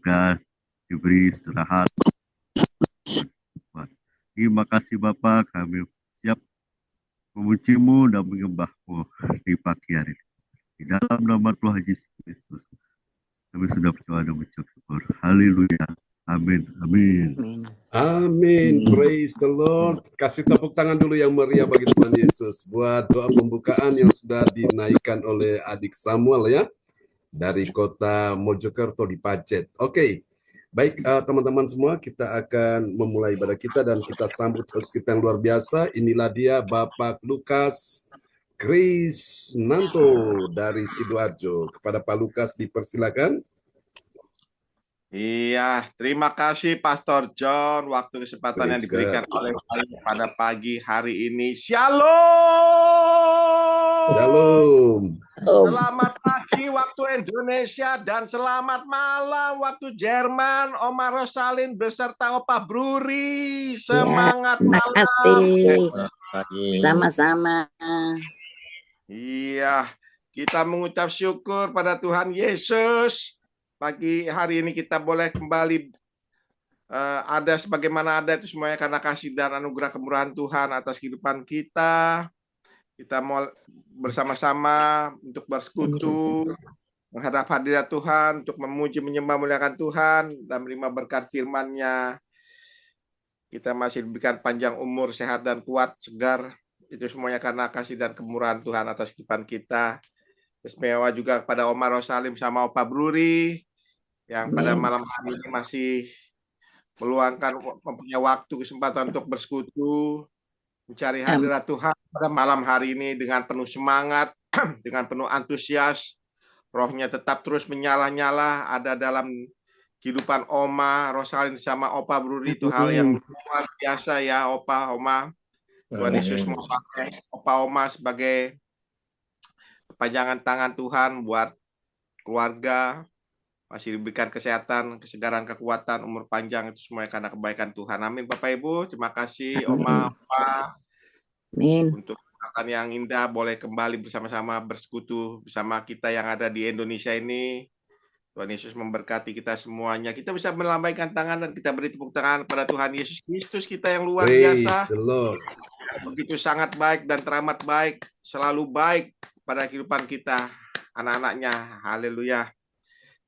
lega, diberi istirahat. Terima kasih Bapa, kami siap memuji-Mu dan menyembah-Mu di pagi hari ini. Di dalam nama Tuhan Yesus Kristus, kami sudah berdoa dan mengucap syukur. Haleluya. Amin. Amin. Amin. Praise the Lord. Kasih tepuk tangan dulu yang meriah bagi Tuhan Yesus buat doa pembukaan yang sudah dinaikkan oleh adik Samuel ya dari kota Mojokerto di Pacet. Oke. Baik teman-teman semua, kita akan memulai ibadah kita dan kita sambut host kita yang luar biasa. Inilah dia Bapak Lukas Krisnanto dari Sidoarjo. Kepada Pak Lukas dipersilakan. Iya, terima kasih Pastor John, waktu kesempatan yang diberikan oleh Allah pada pagi hari ini. Shalom. Shalom. Selamat pagi waktu Indonesia dan selamat malam waktu Jerman. Oma Rosalin beserta Opa Bruri. Semangat malam. Sama-sama. Iya, kita mengucap syukur pada Tuhan Yesus. Pagi hari ini kita boleh kembali ada sebagaimana ada itu semuanya karena kasih dan anugerah kemurahan Tuhan atas kehidupan kita. Kita mau bersama-sama untuk bersekutu, menghadap hadirat Tuhan, untuk memuji, menyembah, muliakan Tuhan, dan menerima berkat firman-Nya. Kita masih diberikan panjang umur, sehat dan kuat, segar. Itu semuanya karena kasih dan kemurahan Tuhan atas kehidupan kita. Istimewa juga kepada Oma Rosalim sama Opa Bruri, yang pada malam hari ini masih meluangkan mempunyai waktu kesempatan untuk bersekutu, mencari hadirat Tuhan pada malam hari ini dengan penuh semangat, dengan penuh antusias, rohnya tetap terus menyala-nyala ada dalam kehidupan Oma Rosalin sama Opa Bruri. Itu hal yang luar biasa ya Opa, Oma. Tuhan Yesus mau pakai Opa Oma sebagai kepanjangan tangan Tuhan buat keluarga, masih diberikan kesehatan, kesegaran, kekuatan, umur panjang, itu semuanya karena kebaikan Tuhan. Amin Bapak Ibu, terima kasih Oma, Opa. Amin. Untuk kesempatan yang indah, boleh kembali bersama-sama bersekutu bersama kita yang ada di Indonesia ini. Tuhan Yesus memberkati kita semuanya. Kita bisa melambaikan tangan dan kita beri tepuk tangan pada Tuhan Yesus Kristus kita yang luar biasa. Praise the Lord. Begitu sangat baik dan teramat baik, selalu baik pada kehidupan kita, anak-anaknya. Haleluya.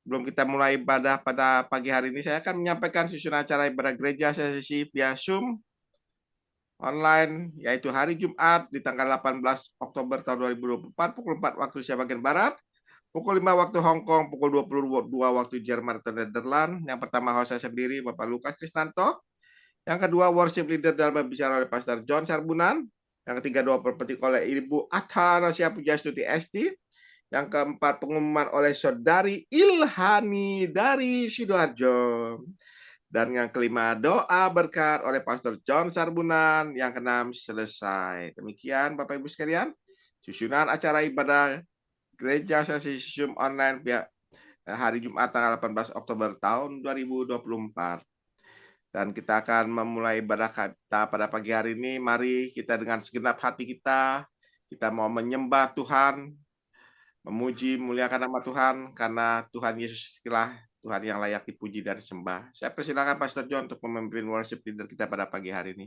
Sebelum kita mulai ibadah pada pagi hari ini, saya akan menyampaikan susunan acara ibadah gereja sesi via Zoom online, yaitu hari Jumat di tanggal 18 Oktober tahun 2024, pukul 4 waktu Indonesia bagian Barat, pukul 5 waktu Hong Kong, pukul 22 waktu Jerman atau Netherlands. Yang pertama host saya sendiri, Bapak Lukas Krisnanto. Yang kedua, worship leader dalam berbicara oleh Pastor John Sarbunan. Yang ketiga, doa berpetik oleh Ibu Athanasya Pujastuti Esti. Yang keempat, pengumuman oleh Saudari Ilhani dari Sidoarjo. Dan yang kelima, doa berkat oleh Pastor John Sarbunan. Yang keenam, selesai. Demikian Bapak Ibu sekalian, susunan acara ibadah gereja sesi Zoom online hari Jumat tanggal 18 Oktober tahun 2024. Dan kita akan memulai ibadah kita pada pagi hari ini. Mari kita dengan segenap hati kita mau menyembah Tuhan, memuji, muliakan nama Tuhan, karena Tuhan Yesus adalah Tuhan yang layak dipuji dan disembah. Saya persilakan Pastor John untuk memimpin worship leader kita pada pagi hari ini.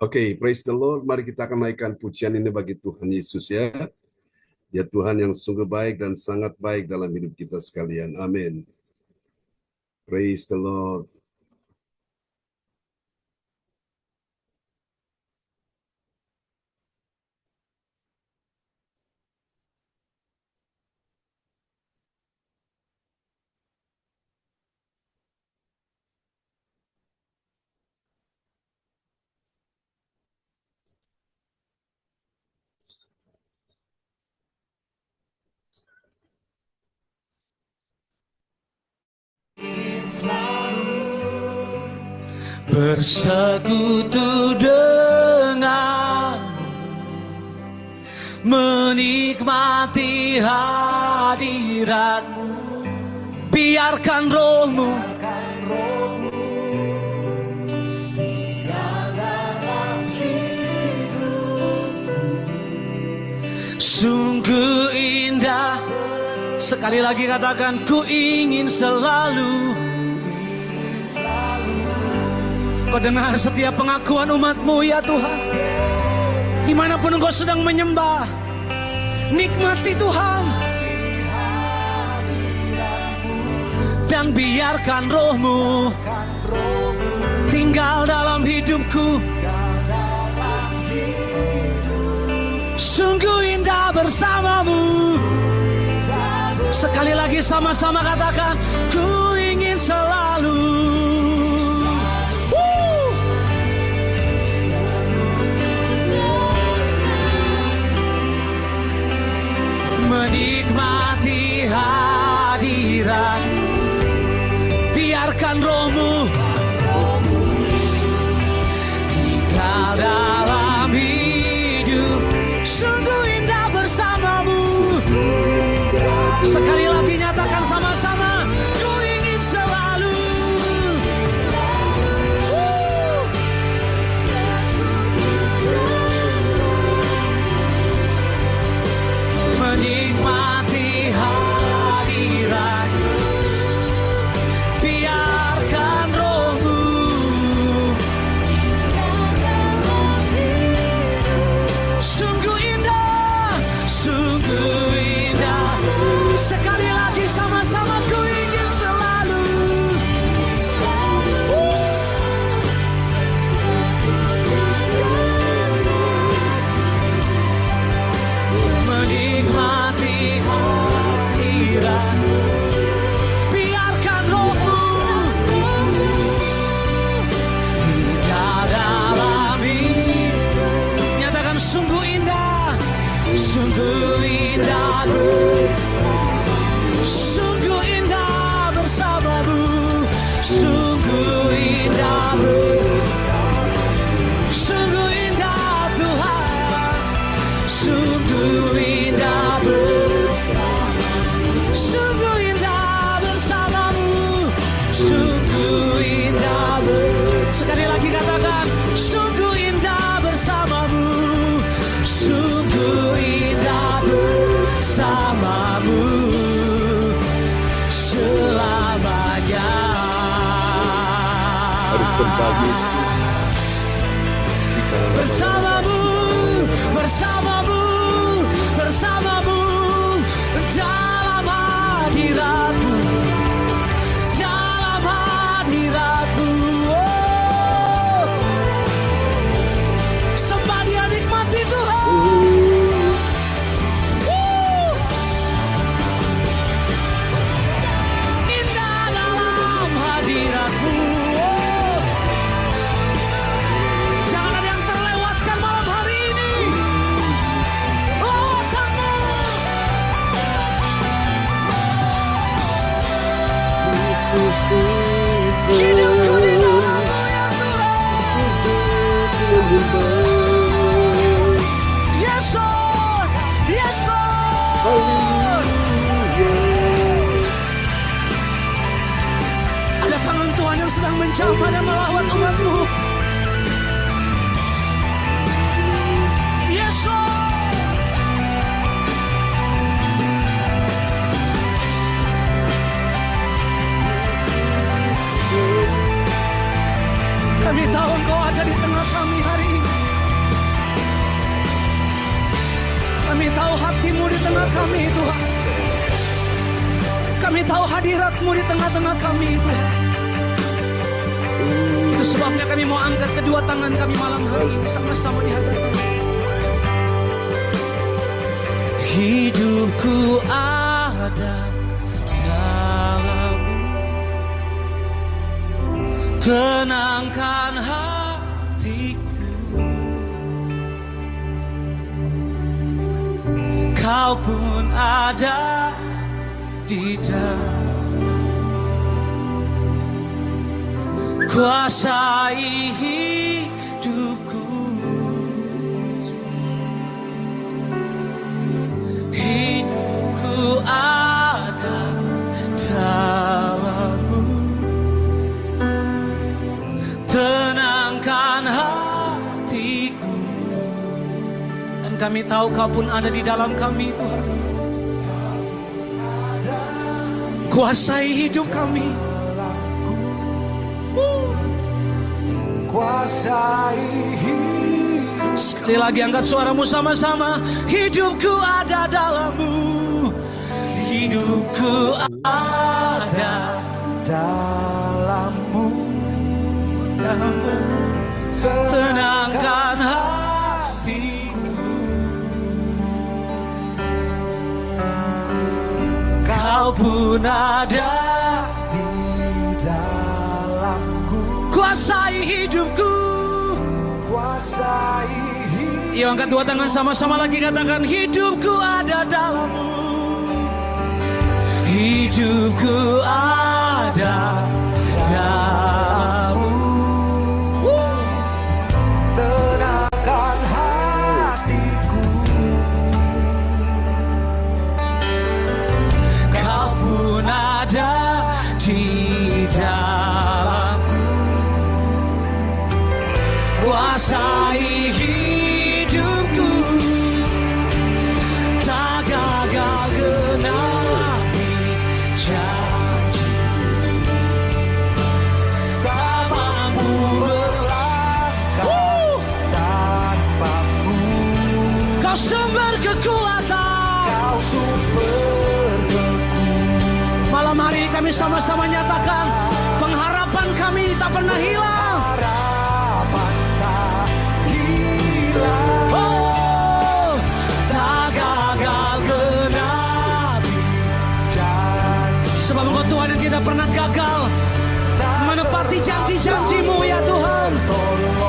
Oke, praise the Lord. Mari kita akan naikkan pujian ini bagi Tuhan Yesus ya. Dia Tuhan yang sungguh baik dan sangat baik dalam hidup kita sekalian. Amin. Praise the Lord. Bersekutu dengan, menikmati hadirat-Mu, biarkan roh-Mu tinggal dalam hidupku. Sungguh indah Sekali lagi katakan, ku ingin selalu. Kau dengar setiap pengakuan umat-Mu ya Tuhan. Dimanapun Engkau sedang menyembah, nikmati Tuhan. Dan biarkan Roh-Mu tinggal dalam hidupku. Sungguh indah bersama-Mu. Sekali lagi sama-sama katakan, ku ingin selalu. Menikmati hadirat. Biarkan Roh-Mu tinggal dalam hidup. Sungguh indah bersama-Mu. Sekali lagi nyatakan sama-sama, ku ingin selalu. Menikmati hadirat. Biarkan Roh-Mu sungguh indah, sungguh indah. Sekali lagi sama-sama, ku ingin selalu. Menikmati hadirat. Biarkan Roh-Mu tinggal dalam hidup. Nyatakan sungguh indah, sungguh indah. Sungguh indah bersama-Mu. Sungguh indah. Sungguh indah Tuhan. Sungguh indah. Sungguh indah bersama-Mu. Sungguh indah. Sekali lagi katakan, sungguh indah bersama-Mu. Sungguh indah bersama-Mu selamanya. Harus sembah Yesus. Bersama-Mu, bersama-Mu, bersama-Mu dalam hadirat-Mu, dalam hadirat-Mu. Oh. Sembah Dia, nikmati Tuhan. Indah dalam hadirat-Mu. Oh. Jangan ada yang terlewatkan malam hari ini. Oh, kamu. Yesus Hidupku di Tuhan, dalam-Mu ya Tuhan. sujud menyembah. Yes Lord, yes Lord. Haleluya. Ada tangan Tuhan yang sedang mencapai dan melawan umat-Mu. Yes Lord. Kami tahu Engkau ada di tengah kami hari ini. Kami tahu hati-Mu di tengah kami Tuhan. Kami tahu hadirat-Mu di tengah-tengah kami Tuhan. Itu sebabnya kami mau angkat kedua tangan kami malam hari ini sama-sama di hadapan-Mu. Hidupku ada dalam-Mu. Tenangkan hatiku. Kau pun ada di dalam. Kuasai hidupku. Hidupku ada dalam-Mu. Tenangkan hatiku. Dan kami tahu Kau pun ada di dalam kami Tuhan. kuasai hidup kami. Kuasai hidup. Sekali lagi angkat suaramu sama-sama. Hidupku ada dalam-Mu. Hidupku ada dalam-Mu. dalam-Mu. Tenangkan hatiku. Kau pun ada Di dalamku. kuasai hidupku. Kuasai hidup. Yuk angkat dua tangan sama-sama lagi katakan hidupku ada dalam-Mu. Hidupku ada dalam-Mu. Tenangkan hatiku. Kau pun ada di dalamku. Kuasai hidupku. Tak gagal genapi janji. Tak mampu melangkah Tanpamu. Kau sumber kekuatan. Kau sumber Malam hari kami sama-sama nyatakan pengharapan kami tak pernah hilang. harapan tak hilang. Oh, tak gagal genapi Janji sebab Engkau Tuhan yang tidak pernah gagal menepati janji-janji-Mu ya Tuhan. tolonganmu.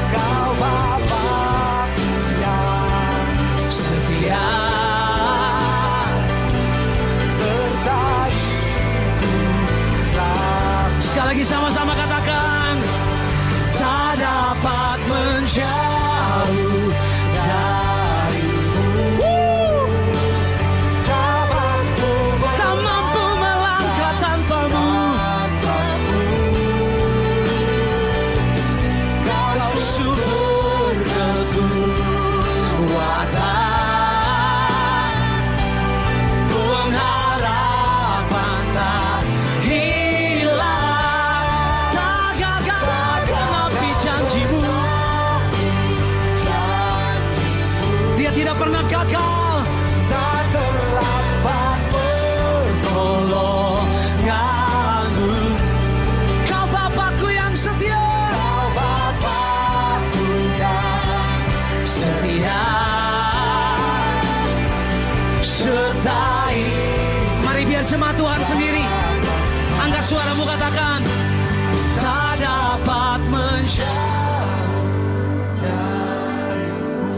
Kau Bapa yang Setia sertaiku selama. sekali lagi sama-sama katakan tak dapat menjauh dari-Mu. Tak mampu melangkah tanpa-Mu. Kau sumber kekuatan, pengharapan tak hilang. Tak gagal genapi janji-Mu. Dia tidak pernah gagal. Tak terlambat Tolonganmu. Kau Bapakku yang setia. Kau Bapakku yang Setia sertai. Mari biar jemaat Tuhan sendiri angkat suaramu katakan tak dapat menjauh dari-Mu.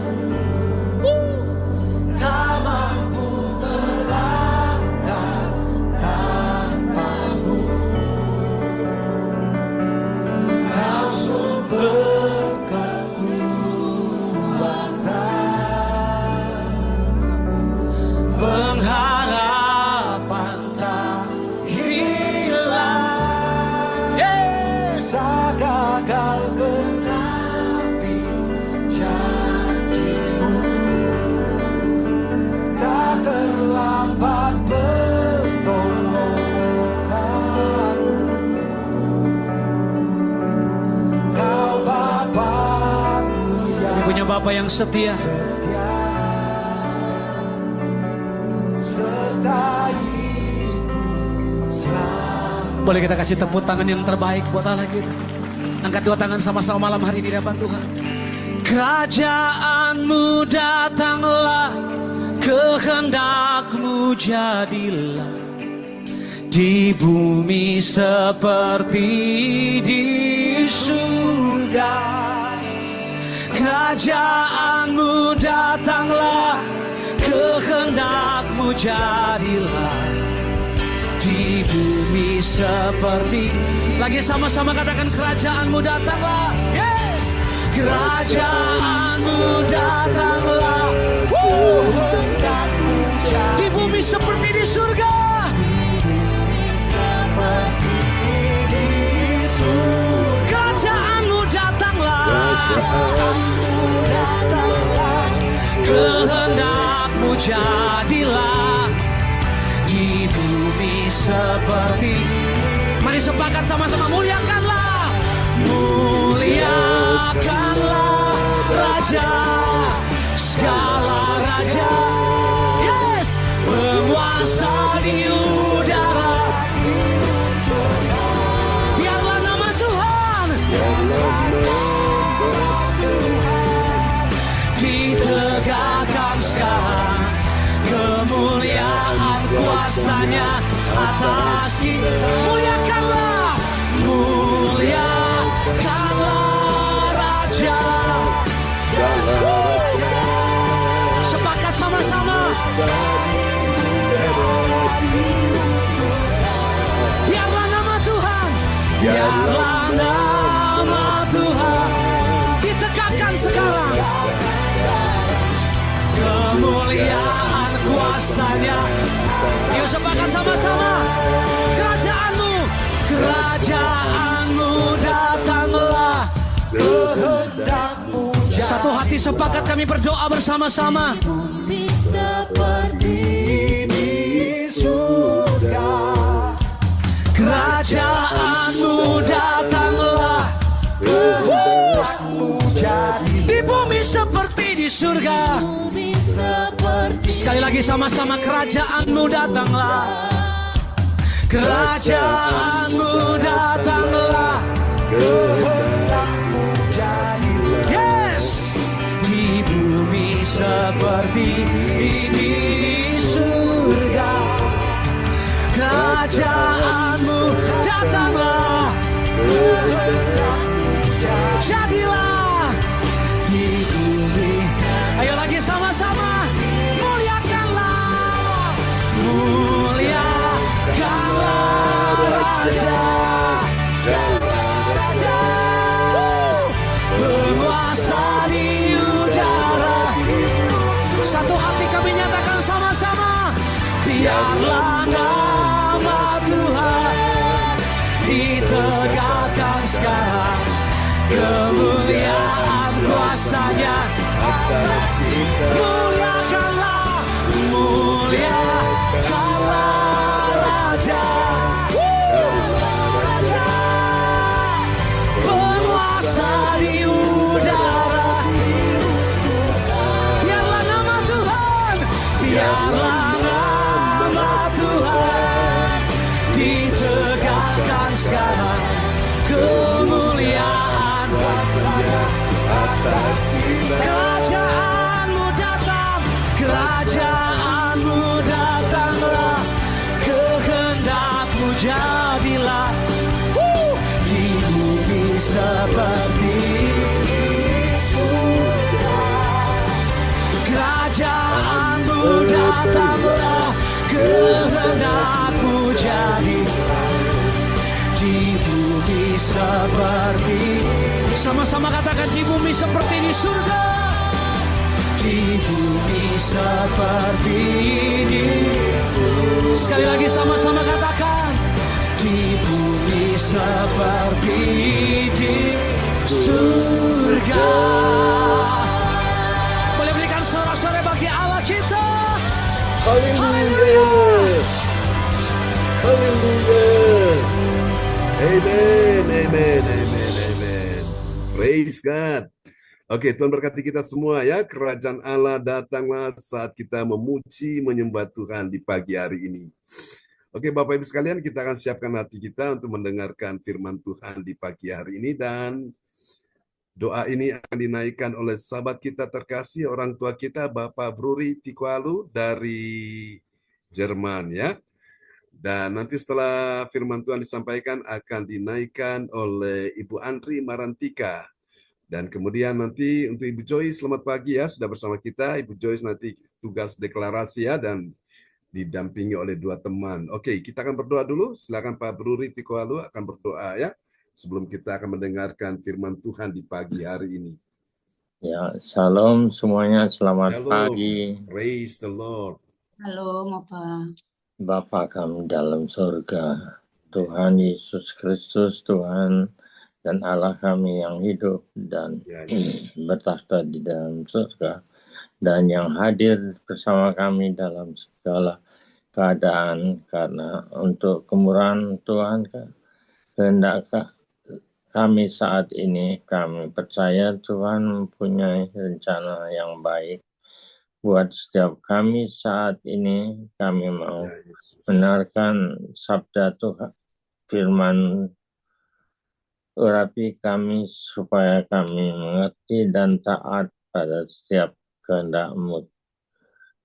Tak mampu melangkah tanpamu. Kau sumber kekuatan, pengharapan tak hilang. Yes. tak gagal genapi janji-Mu. Tak terlambat pertolongan-Mu. Kau Bapakku yang Punya Bapa yang setia. setia sertaiku selama. Boleh kita kasih tepuk tangan yang terbaik buat Allah kita. Angkat dua tangan sama-sama malam hari di hadapan Tuhan. Kerajaan-Mu datanglah, kehendak-Mu jadilah di bumi seperti di surga. Kerajaan-Mu datanglah, kehendak-Mu jadilah di bumi seperti. Lagi sama-sama katakan kerajaan-Mu datanglah. Yes. Kerajaan-Mu datanglah. Di bumi seperti di surga. Kerajaan-Mu datanglah. Kehendak-Mu jadilah di bumi seperti. Mari sepakat sama-sama, muliakanlah, muliakanlah Raja, segala raja, yes, penguasa di udara. Biarlah nama Tuhan ditegakkan sekarang, kemuliaan kuasanya atas kita. Muliakanlah, muliakanlah Raja. Sepakat sama-sama. Biarlah nama Tuhan, biarlah nama Tuhan ditegakkan sekarang, kemuliaan kuasanya. Yuk sepakat sama-sama. Kerajaanmu, kerajaanmu datanglah, kehendakmu. Satu hati sepakat kami berdoa bersama-sama. Bumi seperti di surga, Kerajaanmu datanglah, kehendakmu jadi di bumi seperti di surga. bumi seperti Sekali lagi sama-sama, kerajaanmu datanglah, kerajaanmu datanglah, kehendakmu jadilah yes, di bumi seperti di surga. Kerajaanmu datanglah, jadilah di bumi. Ayo lagi sama-sama, muliakanlah, muliakanlah Raja, Raja, penguasa di udara. Satu hati kami nyatakan sama-sama, biarlah nama Tuhan ditegakkan sekarang, kemuliaan kuasanya atas kita. muliakanlah, muliakanlah Raja, Raja, penguasa di udara. Biarlah nama Tuhan, biarlah nama Tuhan ditegakkan sekarang, kemuliaan kuasanya Atas kita. Kerajaanmu datang, kerajaanmu datanglah, kehendakmu jadilah, di bumi seperti surga. Kerajaanmu datanglah, kehendakmu jadi, di bumi seperti. Sama-sama katakan, di bumi seperti di surga, di bumi seperti di surga. Sekali lagi sama-sama katakan, di bumi seperti di surga. Boleh berikan sorak-sorai bagi Allah kita. Haleluya. Haleluya. Amen, amen, amen, amen. Praise God. Oke, Tuhan berkati kita semua ya. Kerajaan Allah datanglah saat kita memuji, menyembah Tuhan di pagi hari ini. Oke, Bapak Ibu sekalian, kita akan siapkan hati kita untuk mendengarkan firman Tuhan di pagi hari ini. Dan doa ini akan dinaikkan oleh sahabat kita terkasih, orang tua kita, Bapak Bruri Tikualu dari Jerman ya. Dan nanti setelah firman Tuhan disampaikan akan dinaikkan oleh Ibu Andri Marantika. Dan kemudian nanti untuk Ibu Joyce, selamat pagi ya, sudah bersama kita. Ibu Joyce nanti tugas deklarasi ya, dan didampingi oleh dua teman. Oke, kita akan berdoa dulu. Silakan Pak Bruri Tikualu akan berdoa ya, sebelum kita akan mendengarkan firman Tuhan di pagi hari ini. Ya, salam semuanya, selamat Shalom. pagi. Praise the Lord. Halo, Bapak. Bapa kami dalam surga, Tuhan Yesus Kristus, Tuhan dan Allah kami yang hidup dan Ya, bertakhta di dalam surga. dan yang hadir bersama kami dalam segala keadaan, karena untuk kemurahan Tuhan kehendak kami saat ini, kami percaya Tuhan mempunyai rencana yang baik buat setiap kami saat ini. Kami mau Ya, Yesus. mendengarkan sabda Tuhan, firman urapi kami supaya kami mengerti dan taat pada setiap kehendak-Mu.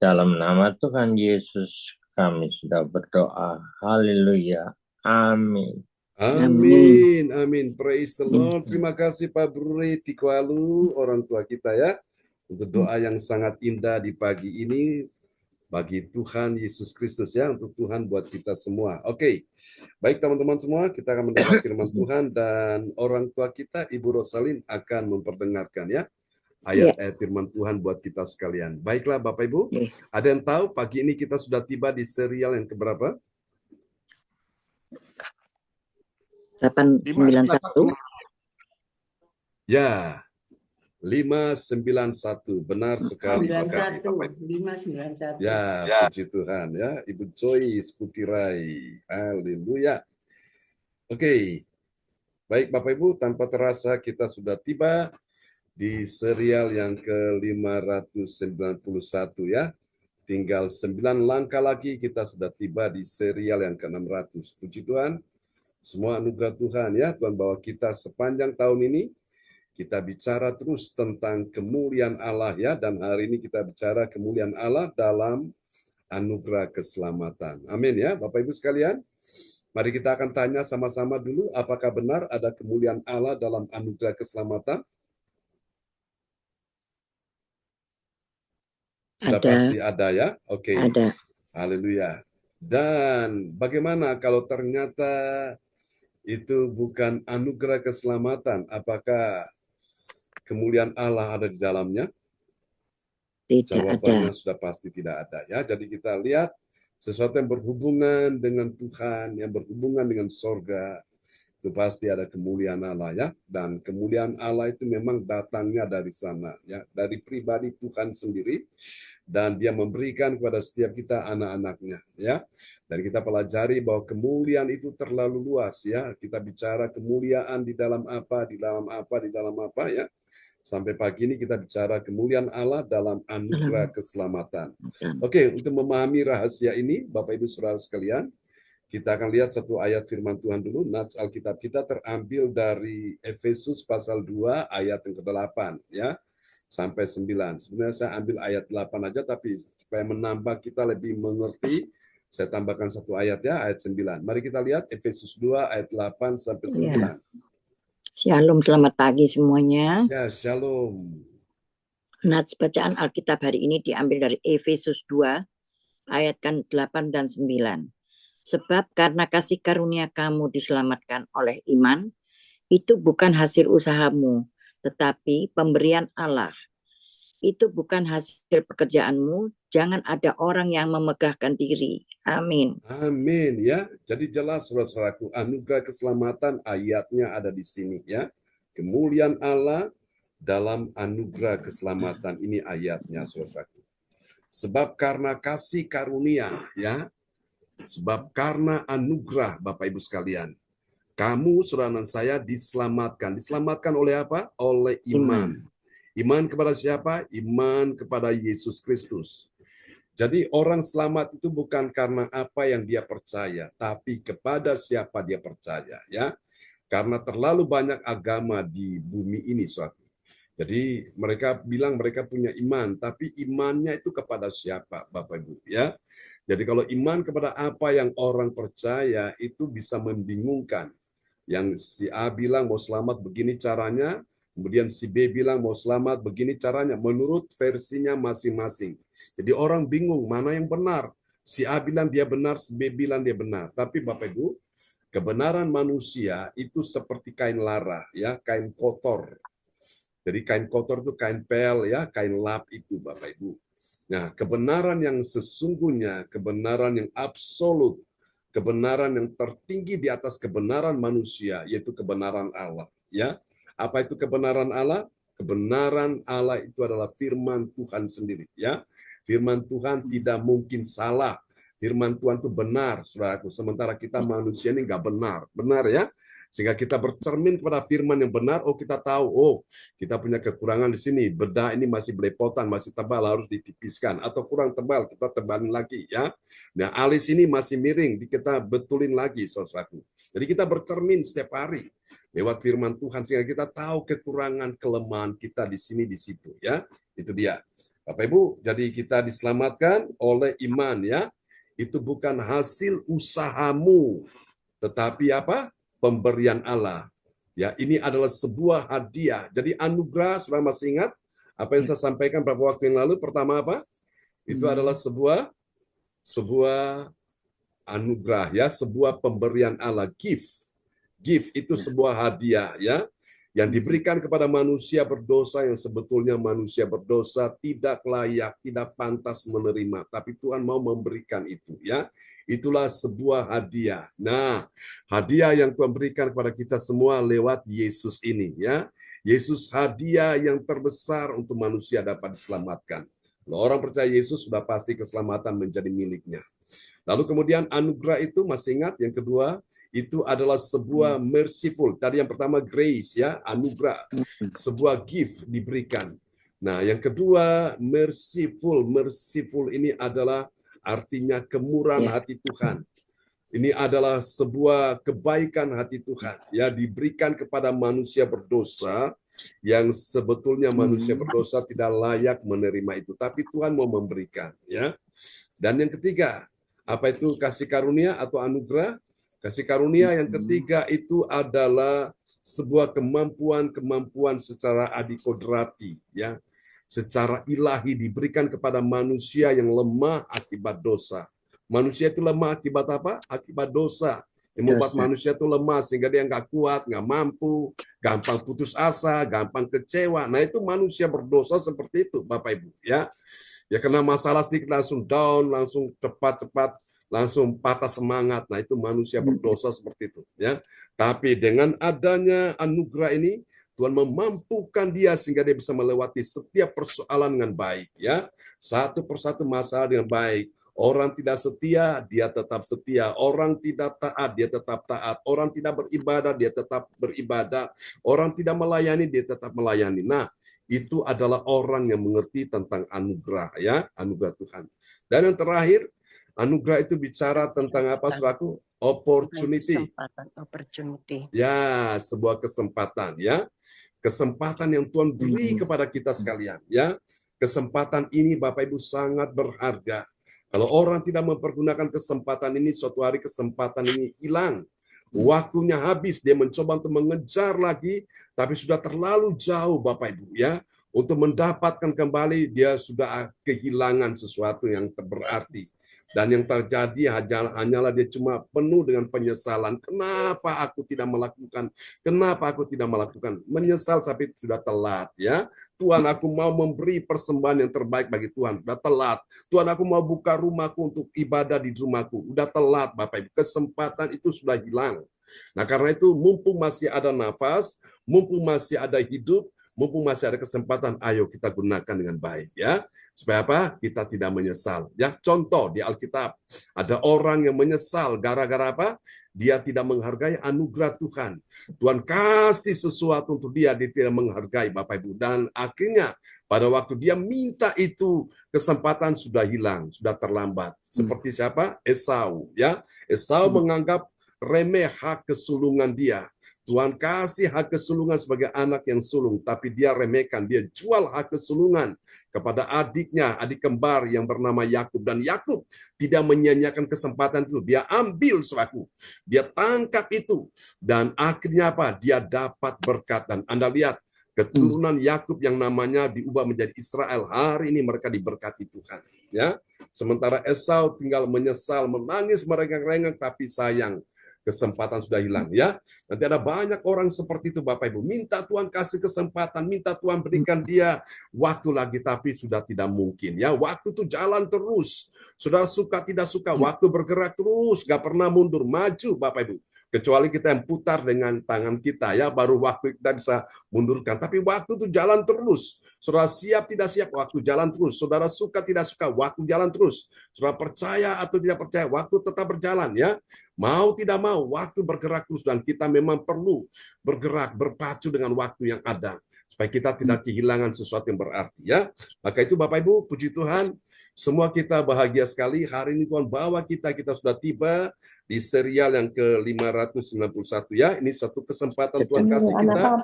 Dalam nama Tuhan Yesus kami sudah berdoa. Haleluya. Amin. Amin, amin. Praise the Lord. Terima kasih Pak Bruri Tikwalu, orang tua kita ya, untuk doa yang sangat indah di pagi ini bagi Tuhan Yesus Kristus ya, untuk Tuhan buat kita semua. Oke, baik teman-teman semua, kita akan mendengar firman Tuhan dan orang tua kita Ibu Rosalin akan memperdengarkan ya ayat-ayat firman Tuhan buat kita sekalian. Baiklah Bapak Ibu, ada yang tahu pagi ini kita sudah tiba di serial yang keberapa? 891. Ya, 591. Benar sekali. 591. Ya, puji Tuhan ya. Ibu Joyce Putirai. Haleluya. Oke. Baik Bapak Ibu, tanpa terasa kita sudah tiba di serial yang ke-591 ya. Tinggal 9 langkah lagi kita sudah tiba di serial yang ke-600. Puji Tuhan. Semua anugerah Tuhan ya, Tuhan bawa kita sepanjang tahun ini. Kita bicara terus tentang kemuliaan Allah ya, dan hari ini kita bicara kemuliaan Allah dalam anugerah keselamatan. Amin ya, Bapak Ibu sekalian. Mari kita akan tanya sama-sama dulu, apakah benar ada kemuliaan Allah dalam anugerah keselamatan? Sudah pasti ada ya? Oke. Ada. Haleluya. Dan bagaimana kalau ternyata itu bukan anugerah keselamatan? Apakah kemuliaan Allah ada di dalamnya? Tidak Jawabannya ada. sudah pasti tidak ada ya. Jadi kita lihat sesuatu yang berhubungan dengan Tuhan, yang berhubungan dengan sorga, itu pasti ada kemuliaan Allah ya. Dan kemuliaan Allah itu memang datangnya dari sana ya, dari pribadi Tuhan sendiri. Dan dia memberikan kepada setiap kita anak-anaknya ya. Dan kita pelajari bahwa kemuliaan itu terlalu luas ya. Kita bicara kemuliaan di dalam apa, di dalam apa, di dalam apa ya. Sampai pagi ini kita bicara kemuliaan Allah dalam anugerah keselamatan. Oke, untuk memahami rahasia ini Bapak Ibu Saudara sekalian, kita akan lihat satu ayat firman Tuhan dulu. Nats Alkitab kita terambil dari Efesus pasal 2 ayat yang ke-8 ya. Sampai 9. Sebenarnya saya ambil ayat 8 aja, tapi supaya menambah kita lebih mengerti, saya tambahkan satu ayat ya, ayat 9. Mari kita lihat Efesus 2 ayat 8 sampai 9. Ya. Shalom, selamat pagi semuanya. Ya, shalom. Nats bacaan Alkitab hari ini diambil dari Efesus 2 ayat 8 dan 9. Sebab karena kasih karunia kamu diselamatkan oleh iman, itu bukan hasil usahamu, tetapi pemberian Allah. Itu bukan hasil pekerjaanmu, jangan ada orang yang memegahkan diri. Amin. Amin ya. Jadi jelas saudara-saudaraku, anugerah keselamatan ayatnya ada di sini ya. Kemuliaan Allah dalam anugerah keselamatan, ini ayatnya saudara-saudaraku. Sebab karena kasih karunia ya. Sebab karena anugerah Bapak Ibu sekalian. Kamu, saudara dan saya diselamatkan. Diselamatkan oleh apa? Oleh iman. Iman kepada siapa? Iman kepada Yesus Kristus. Jadi orang selamat itu bukan karena apa yang dia percaya, tapi kepada siapa dia percaya. Ya, karena terlalu banyak agama di bumi ini, suatu. Jadi mereka bilang mereka punya iman, tapi imannya itu kepada siapa, Bapak Ibu? Ya, jadi kalau iman kepada apa yang orang percaya itu bisa membingungkan. Yang si A bilang mau selamat begini caranya, kemudian si B bilang mau selamat begini caranya, menurut versinya masing-masing. Jadi orang bingung mana yang benar. Si A bilang dia benar, si B bilang dia benar. Tapi Bapak Ibu, kebenaran manusia itu seperti kain lara, ya, kain kotor. Jadi kain kotor itu kain pel, ya, kain lap itu Bapak Ibu. Nah, kebenaran yang sesungguhnya, kebenaran yang absolut, kebenaran yang tertinggi di atas kebenaran manusia, yaitu kebenaran Allah. Ya, apa itu kebenaran Allah? kebenaran Allah itu adalah firman Tuhan sendiri. Ya, firman Tuhan tidak mungkin salah. Firman Tuhan itu benar, saudaraku. Sementara kita manusia ini nggak benar ya. Sehingga kita bercermin kepada firman yang benar, kita tahu, kita punya kekurangan di sini, bedah ini masih belepotan, masih tebal, harus ditipiskan, atau kurang tebal, kita tebalin lagi ya. Nah, alis ini masih miring, kita betulin lagi, saudaraku. Jadi kita bercermin setiap hari lewat firman Tuhan, sehingga kita tahu kekurangan, kelemahan kita di sini, di situ ya. Itu dia. Bapak Ibu, jadi kita diselamatkan oleh iman ya. Itu bukan hasil usahamu, tetapi apa? Pemberian Allah. Ya, ini adalah sebuah hadiah. Jadi anugerah, sudah masih ingat apa yang saya sampaikan beberapa waktu yang lalu? Pertama apa? Itu adalah sebuah anugerah ya, sebuah pemberian Allah, gift. Gift itu sebuah hadiah ya, yang diberikan kepada manusia berdosa yang sebetulnya manusia berdosa tidak layak, tidak pantas menerima, tapi Tuhan mau memberikan itu ya. Itulah sebuah hadiah. Nah, hadiah yang Tuhan berikan kepada kita semua lewat Yesus ini ya. Yesus hadiah yang terbesar untuk manusia dapat diselamatkan. Kalau orang percaya Yesus sudah pasti keselamatan menjadi miliknya. Lalu kemudian anugerah itu masih ingat yang kedua itu adalah sebuah merciful. Tadi yang pertama grace ya, anugerah, sebuah gift diberikan. Nah, yang kedua merciful. Merciful ini adalah artinya kemurahan hati Tuhan. Ini adalah sebuah kebaikan hati Tuhan ya, diberikan kepada manusia berdosa yang sebetulnya manusia berdosa tidak layak menerima itu, tapi Tuhan mau memberikan ya. Dan yang ketiga, apa itu kasih karunia atau anugerah? Kasih karunia yang ketiga itu adalah sebuah kemampuan secara adikodrati ya. Secara ilahi diberikan kepada manusia yang lemah akibat dosa. Manusia itu lemah akibat apa? Akibat dosa. Yang membuat manusia itu lemah sehingga dia nggak kuat, nggak mampu, gampang putus asa, gampang kecewa. Nah, itu manusia berdosa seperti itu, Bapak Ibu ya. Ya kena masalah sedikit langsung down, langsung cepat-cepat, langsung patah semangat. Nah, itu manusia berdosa seperti itu ya. Tapi dengan adanya anugerah ini Tuhan memampukan dia sehingga dia bisa melewati setiap persoalan dengan baik ya. Satu persatu masalah dengan baik. Orang tidak setia, dia tetap setia. Orang tidak taat, dia tetap taat. Orang tidak beribadah, dia tetap beribadah. Orang tidak melayani, dia tetap melayani. Nah, itu adalah orang yang mengerti tentang anugerah ya, anugerah Tuhan. Dan yang terakhir, anugerah itu bicara tentang apa, saudaraku? Opportunity. Ya, sebuah kesempatan ya. Kesempatan yang Tuhan beri kepada kita sekalian ya. Kesempatan ini Bapak Ibu sangat berharga. Kalau orang tidak mempergunakan kesempatan ini, suatu hari kesempatan ini hilang. Waktunya habis, dia mencoba untuk mengejar lagi, tapi sudah terlalu jauh Bapak Ibu ya. Untuk mendapatkan kembali dia sudah kehilangan sesuatu yang berarti. Dan yang terjadi hanyalah dia cuma penuh dengan penyesalan. Kenapa aku tidak melakukan? Kenapa aku tidak melakukan? Menyesal tapi sudah telat ya. Tuhan, aku mau memberi persembahan yang terbaik bagi Tuhan. Sudah telat. Tuhan, aku mau buka rumahku untuk ibadah di rumahku. Sudah telat Bapak Ibu. Kesempatan itu sudah hilang. Nah, karena itu mumpung masih ada nafas, mumpung masih ada hidup, mumpung masih ada kesempatan, ayo kita gunakan dengan baik ya. Supaya apa? Kita tidak menyesal. Ya, contoh di Alkitab, ada orang yang menyesal gara-gara apa? Dia tidak menghargai anugerah Tuhan. Tuhan kasih sesuatu untuk dia tidak menghargai Bapak Ibu. Dan akhirnya pada waktu dia minta itu, kesempatan sudah hilang, sudah terlambat. Seperti siapa? Esau. Ya, Esau menganggap remeh hak kesulungan dia. Tuhan kasih hak kesulungan sebagai anak yang sulung, tapi dia remehkan, dia jual hak kesulungan kepada adiknya, adik kembar yang bernama Yakub. Dan Yakub tidak menyia-nyiakan kesempatan itu, dia ambil suatu, dia tangkap itu, dan akhirnya apa? Dia dapat berkat. Dan Anda lihat, keturunan Yakub yang namanya diubah menjadi Israel, hari ini mereka diberkati Tuhan. Ya, sementara Esau tinggal menyesal, menangis, merengek-rengek, tapi sayang, kesempatan sudah hilang ya. Nanti ada banyak orang seperti itu Bapak Ibu. Minta Tuhan kasih kesempatan, minta Tuhan berikan dia waktu lagi, tapi sudah tidak mungkin ya. Waktu itu jalan terus. Saudara suka tidak suka, waktu bergerak terus, gak pernah mundur, maju Bapak Ibu. Kecuali kita yang putar dengan tangan kita, ya, baru waktu kita bisa mundurkan. Tapi waktu itu jalan terus. Saudara siap tidak siap, waktu jalan terus. Saudara suka tidak suka, waktu jalan terus. Saudara percaya atau tidak percaya, waktu tetap berjalan, ya. Mau tidak mau, waktu bergerak terus, dan kita memang perlu bergerak, berpacu dengan waktu yang ada, supaya kita tidak kehilangan sesuatu yang berarti, ya. Maka itu Bapak Ibu, puji Tuhan, semua kita bahagia sekali. Hari ini Tuhan bawa kita sudah tiba di serial yang ke-591, ya. Ini satu kesempatan Tuhan kasih kita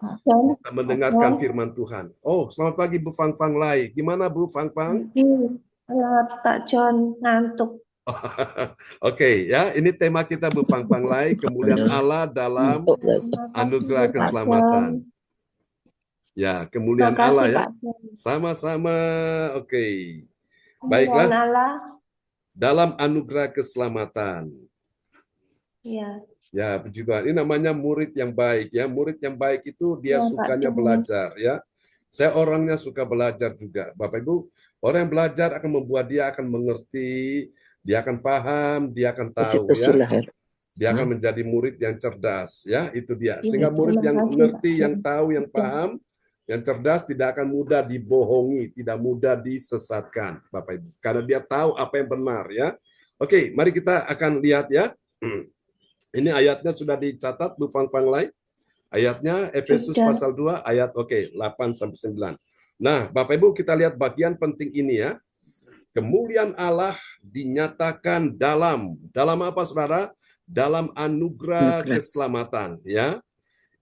mendengarkan firman Tuhan. Oh, selamat pagi Bu Fang Fang Lai. Gimana Bu Fang Fang? Pak John ngantuk. Oke, ya, ini tema kita Bu Fang Fang Lai, kemuliaan Allah dalam anugerah keselamatan. Ya, kemuliaan Allah, ya. Sama-sama. Oke. Baiklah. Dalam anugerah keselamatan. Iya. Ya, puji Tuhan. Ini namanya murid yang baik, ya. Murid yang baik itu dia sukanya belajar, ya. Saya orangnya suka belajar juga. Bapak Ibu, orang yang belajar akan membuat dia akan mengerti, dia akan paham, dia akan tahu, ya. Dia akan menjadi murid yang cerdas, ya. Itu dia. Sehingga murid yang mengerti, yang tahu, yang paham, yang cerdas tidak akan mudah dibohongi, tidak mudah disesatkan, Bapak Ibu. Karena dia tahu apa yang benar, ya. Oke, mari kita akan lihat, ya. Ini ayatnya sudah dicatat, Bu Fang Fang Lai. Ayatnya Efesus pasal 2 ayat 8-9. Nah, Bapak Ibu, kita lihat bagian penting ini, ya. Kemuliaan Allah dinyatakan dalam apa, Saudara? Dalam anugerah keselamatan, ya.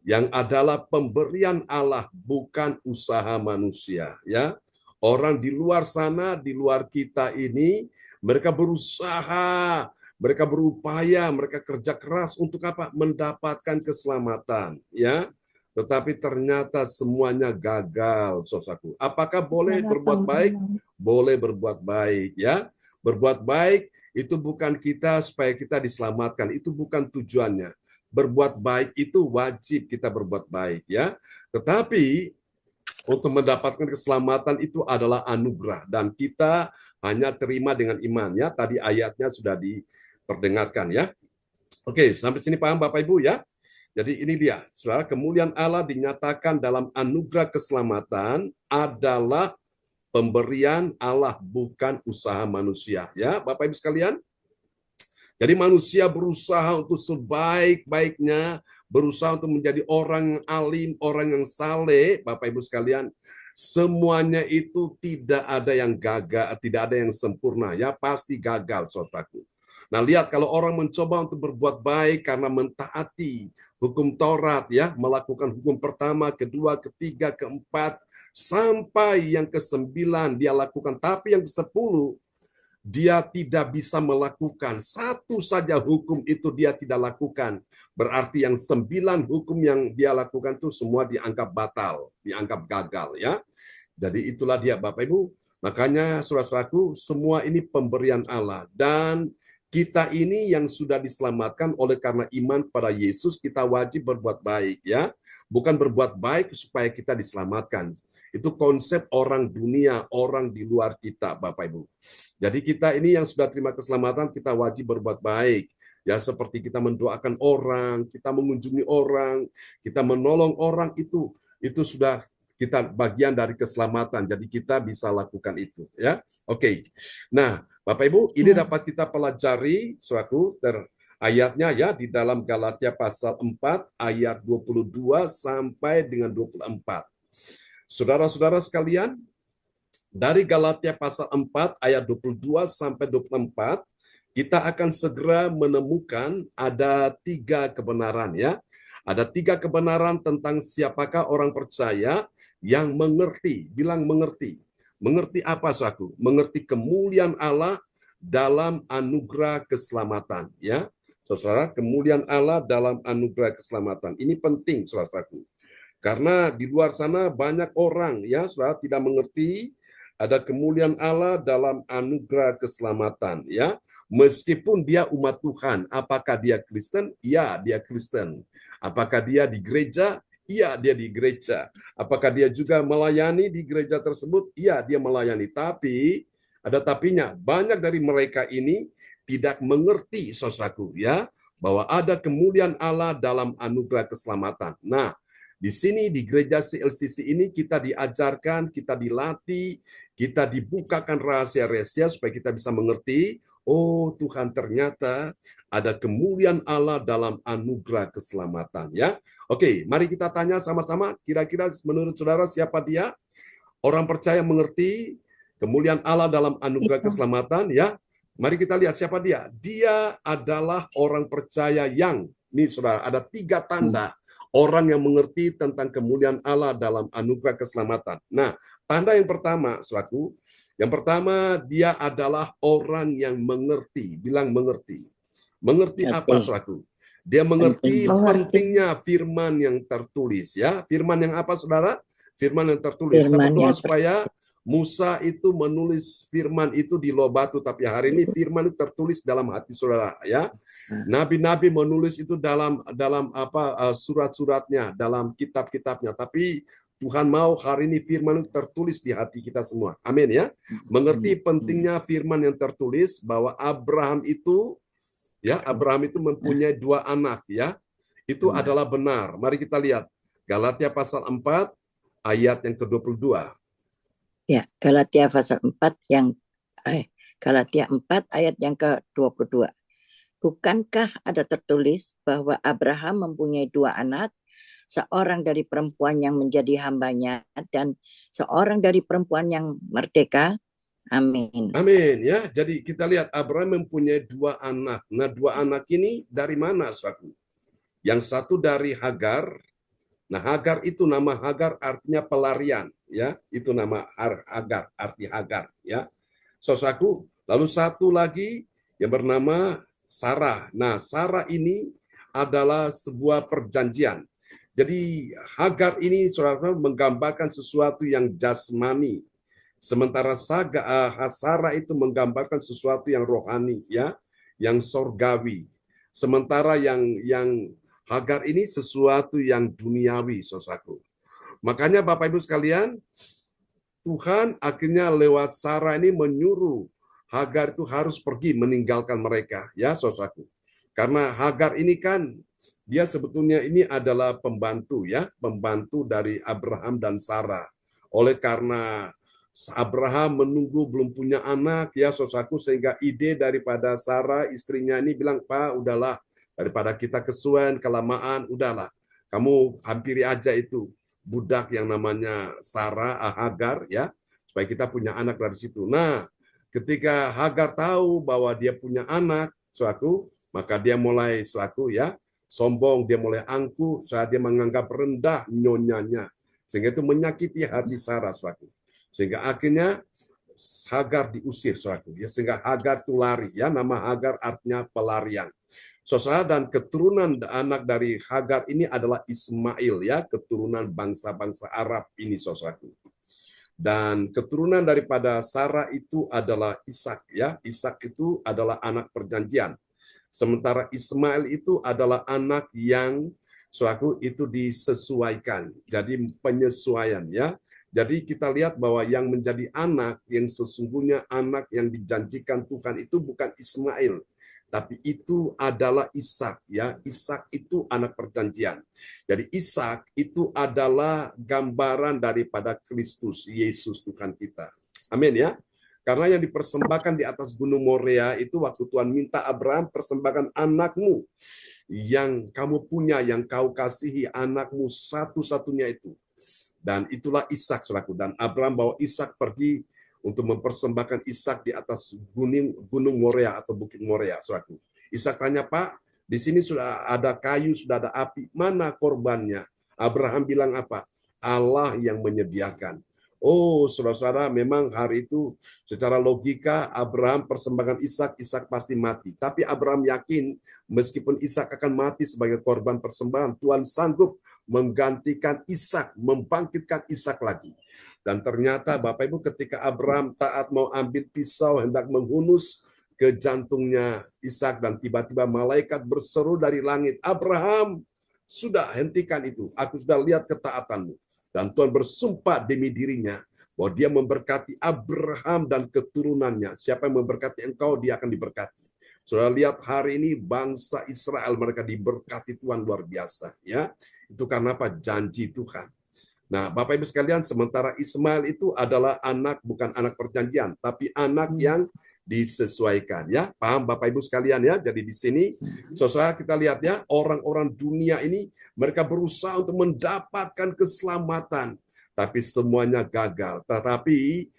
Yang adalah pemberian Allah, bukan usaha manusia, ya. Orang di luar sana, di luar kita ini, mereka berusaha, mereka berupaya, mereka kerja keras untuk apa? Mendapatkan keselamatan, ya. Tetapi ternyata semuanya gagal, saudaraku. Apakah boleh berbuat baik? Boleh berbuat baik, ya. Berbuat baik itu bukan kita supaya kita diselamatkan, itu bukan tujuannya. Berbuat baik itu wajib kita berbuat baik, ya. Tetapi untuk mendapatkan keselamatan itu adalah anugerah, dan kita hanya terima dengan iman, ya. Tadi ayatnya sudah diperdengarkan, ya. Oke, sampai sini paham Bapak Ibu, ya. Jadi ini dia, Saudara, kemuliaan Allah dinyatakan dalam anugerah keselamatan adalah pemberian Allah, bukan usaha manusia, ya. Bapak Ibu sekalian, jadi manusia berusaha untuk sebaik-baiknya, berusaha untuk menjadi orang yang alim, orang yang saleh, Bapak Ibu sekalian. Semuanya itu tidak ada yang gagal, tidak ada yang sempurna, ya, pasti gagal, saudaraku. Nah, lihat kalau orang mencoba untuk berbuat baik karena mentaati hukum Taurat, ya, melakukan hukum pertama, kedua, ketiga, keempat, sampai yang ke-9 dia lakukan, tapi yang ke-10 dia tidak bisa melakukan. Satu saja hukum itu dia tidak lakukan. Berarti yang 9 hukum yang dia lakukan itu semua dianggap batal, dianggap gagal, ya. Jadi itulah dia Bapak Ibu. Makanya saudara-saudaraku, semua ini pemberian Allah, dan kita ini yang sudah diselamatkan oleh karena iman pada Yesus, kita wajib berbuat baik, ya. Bukan berbuat baik supaya kita diselamatkan. Itu konsep orang dunia, orang di luar kita, Bapak Ibu. Jadi kita ini yang sudah terima keselamatan, kita wajib berbuat baik. Ya, seperti kita mendoakan orang, kita mengunjungi orang, kita menolong orang, itu sudah kita bagian dari keselamatan. Jadi kita bisa lakukan itu, ya. Oke. Nah, Bapak Ibu, ini dapat kita pelajari suatu ayatnya, ya, di dalam Galatia pasal 4 ayat 22 sampai dengan 24. Saudara-saudara sekalian, dari Galatia pasal 4 ayat 22 sampai 24, kita akan segera menemukan ada 3 kebenaran, ya. Ada 3 kebenaran tentang siapakah orang percaya yang mengerti. Bilang mengerti. Mengerti apa, saudaraku? Mengerti kemuliaan Allah dalam anugerah keselamatan, ya. Saudara, kemuliaan Allah dalam anugerah keselamatan. Ini penting, saudaraku. Karena di luar sana banyak orang, ya, saudara, tidak mengerti ada kemuliaan Allah dalam anugerah keselamatan, ya. Meskipun dia umat Tuhan, apakah dia Kristen? Ya, dia Kristen. Apakah dia di gereja? Iya, dia di gereja. Apakah dia juga melayani di gereja tersebut? Iya, dia melayani. Tapi ada tapinya. Banyak dari mereka ini tidak mengerti, saudaraku, ya, bahwa ada kemuliaan Allah dalam anugerah keselamatan. Nah, di sini di gereja CLCC ini kita diajarkan, kita dilatih, kita dibukakan rahasia-rahasia supaya kita bisa mengerti, oh Tuhan ternyata ada kemuliaan Allah dalam anugerah keselamatan, ya. Oke, mari kita tanya sama-sama, kira-kira menurut saudara siapa dia? Orang percaya mengerti kemuliaan Allah dalam anugerah keselamatan, ya. Mari kita lihat siapa dia. Dia adalah orang percaya yang, nih saudara, ada 3 tanda orang yang mengerti tentang kemuliaan Allah dalam anugerah keselamatan. Nah, tanda yang pertama, saudaraku, yang pertama dia adalah orang yang mengerti. Bilang mengerti. Mengerti apa, saudaraku? Dia mengerti pentingnya firman yang tertulis, ya. Firman yang apa, saudara? Firman yang tertulis. Saya berdoa supaya Musa itu menulis firman itu di loh batu, tapi hari ini firman itu tertulis dalam hati saudara, ya. Nabi-nabi menulis itu dalam surat-suratnya, dalam kitab-kitabnya, tapi Tuhan mau hari ini firman itu tertulis di hati kita semua. Amin, ya. Mengerti pentingnya firman yang tertulis bahwa Abraham itu mempunyai 2 anak, ya. Itu adalah benar. Mari kita lihat Galatia pasal 4 ayat yang ke-22. Ya, Galatia pasal 4 Galatia 4 ayat yang ke-22. Bukankah ada tertulis bahwa Abraham mempunyai 2 anak, seorang dari perempuan yang menjadi hambanya dan seorang dari perempuan yang merdeka? Amin. Amin, ya. Jadi kita lihat Abraham mempunyai 2 anak. Nah, 2 anak ini dari mana, saudaraku? Yang satu dari Hagar. Nah, Hagar itu nama Hagar artinya pelarian, ya. Itu nama Hagar, arti Hagar, ya. Saudaraku, lalu satu lagi yang bernama Sarah. Nah, Sarah ini adalah sebuah perjanjian. Jadi Hagar ini saudara menggambarkan sesuatu yang jasmani. Sementara Sarah itu menggambarkan sesuatu yang rohani, ya, yang sorgawi. Sementara yang Hagar ini sesuatu yang duniawi, saudaraku. Makanya Bapak Ibu sekalian, Tuhan akhirnya lewat Sarah ini menyuruh Hagar itu harus pergi meninggalkan mereka, ya saudaraku. Karena Hagar ini kan dia sebetulnya ini adalah pembantu, ya, pembantu dari Abraham dan Sarah. Oleh karena Abraham menunggu belum punya anak, ya saudaraku, sehingga ide daripada Sarah istrinya ini bilang, "Pak, udahlah, daripada kita kesuwen, kelamaan, udahlah. Kamu hampiri aja itu budak yang namanya Sarah, Hagar, ya, supaya kita punya anak dari situ." Nah, ketika Hagar tahu bahwa dia punya anak, saudaraku, maka dia mulai, saudaraku, ya, sombong, dia mulai angkuh, saat dia menganggap rendah nyonyanya. Sehingga itu menyakiti hati Sarah, saudaraku. Sehingga akhirnya Hagar diusir, saudaraku. Ya, sehingga Hagar itu lari, ya, nama Hagar artinya pelarian. Saudara, dan keturunan anak dari Hagar ini adalah Ismail, ya, keturunan bangsa-bangsa Arab ini, saudaraku. Dan keturunan daripada Sarah itu adalah Ishak, ya. Ishak itu adalah anak perjanjian. Sementara Ismail itu adalah anak yang saudaraku itu disesuaikan. Jadi penyesuaian, ya. Jadi kita lihat bahwa yang menjadi anak yang sesungguhnya anak yang dijanjikan Tuhan itu bukan Ismail, tapi itu adalah Ishak, ya. Ishak itu anak perjanjian. Jadi Ishak itu adalah gambaran daripada Kristus Yesus Tuhan kita. Amin, ya. Karena yang dipersembahkan di atas Gunung Moria itu waktu Tuhan minta Abraham, persembahkan anakmu yang kamu punya, yang kau kasihi, anakmu satu-satunya itu. Dan itulah Ishak, saudaraku. Dan Abraham bawa Ishak pergi untuk mempersembahkan Ishak di atas gunung Moria atau bukit Moria, saudaraku. Ishak tanya, "Pak, di sini sudah ada kayu, sudah ada api, mana korbannya?" Abraham bilang apa? Allah yang menyediakan. Oh, saudara-saudara, memang hari itu secara logika Abraham persembahkan Ishak, Ishak pasti mati. Tapi Abraham yakin meskipun Ishak akan mati sebagai korban persembahan, Tuhan sanggup menggantikan Ishak, membangkitkan Ishak lagi. Dan ternyata Bapak Ibu ketika Abraham taat mau ambil pisau hendak menghunus ke jantungnya Ishak dan tiba-tiba malaikat berseru dari langit, "Abraham, sudah hentikan itu. Aku sudah lihat ketaatanmu." Dan Tuhan bersumpah demi dirinya bahwa dia memberkati Abraham dan keturunannya. Siapa yang memberkati engkau, dia akan diberkati. Saudara lihat hari ini bangsa Israel, mereka diberkati Tuhan luar biasa, ya. Itu karena apa? Janji Tuhan. Nah, Bapak Ibu sekalian, sementara Ismail itu adalah anak, bukan anak perjanjian, tapi anak yang disesuaikan, ya. Paham Bapak Ibu sekalian, ya? Jadi di sini, saudara, kita lihat, ya, orang-orang dunia ini mereka berusaha untuk mendapatkan keselamatan, tapi semuanya gagal. Tetapi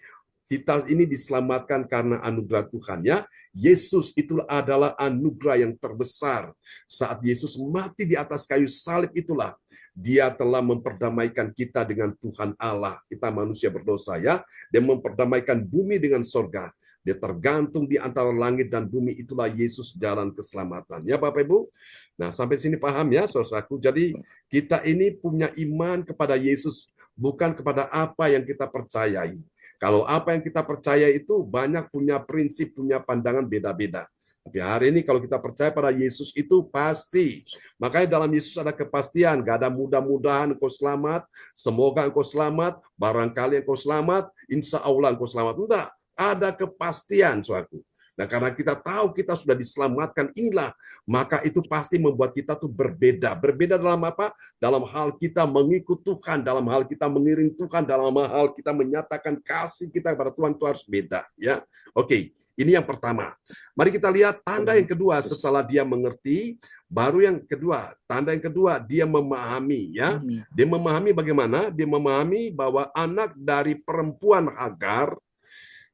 kita ini diselamatkan karena anugerah Tuhan, ya. Yesus itu adalah anugerah yang terbesar. Saat Yesus mati di atas kayu salib itulah Dia telah memperdamaikan kita dengan Tuhan Allah. Kita manusia berdosa, ya. Dia memperdamaikan bumi dengan sorga. Dia tergantung di antara langit dan bumi. Itulah Yesus jalan keselamatan. Ya Bapak Ibu. Nah sampai sini paham ya saudaraku. Jadi kita ini punya iman kepada Yesus. Bukan kepada apa yang kita percayai. Kalau apa yang kita percaya itu banyak punya prinsip, punya pandangan beda-beda. Tapi hari ini kalau kita percaya pada Yesus itu pasti. Makanya dalam Yesus ada kepastian. Gak ada mudah-mudahan engkau selamat. Semoga engkau selamat. Barangkali engkau selamat. Insya Allah engkau selamat. Enggak. Ada kepastian, saudaraku. Nah, karena kita tahu kita sudah diselamatkan inilah, maka itu pasti membuat kita tuh berbeda. Berbeda dalam apa? Dalam hal kita mengikut Tuhan, dalam hal kita mengiring Tuhan, dalam hal kita menyatakan kasih kita kepada Tuhan itu harus beda, ya. Oke. Ini yang pertama. Mari kita lihat tanda yang kedua setelah dia mengerti, baru yang kedua. Tanda yang kedua, dia memahami, ya. Dia memahami bagaimana? Dia memahami bahwa anak dari perempuan Hagar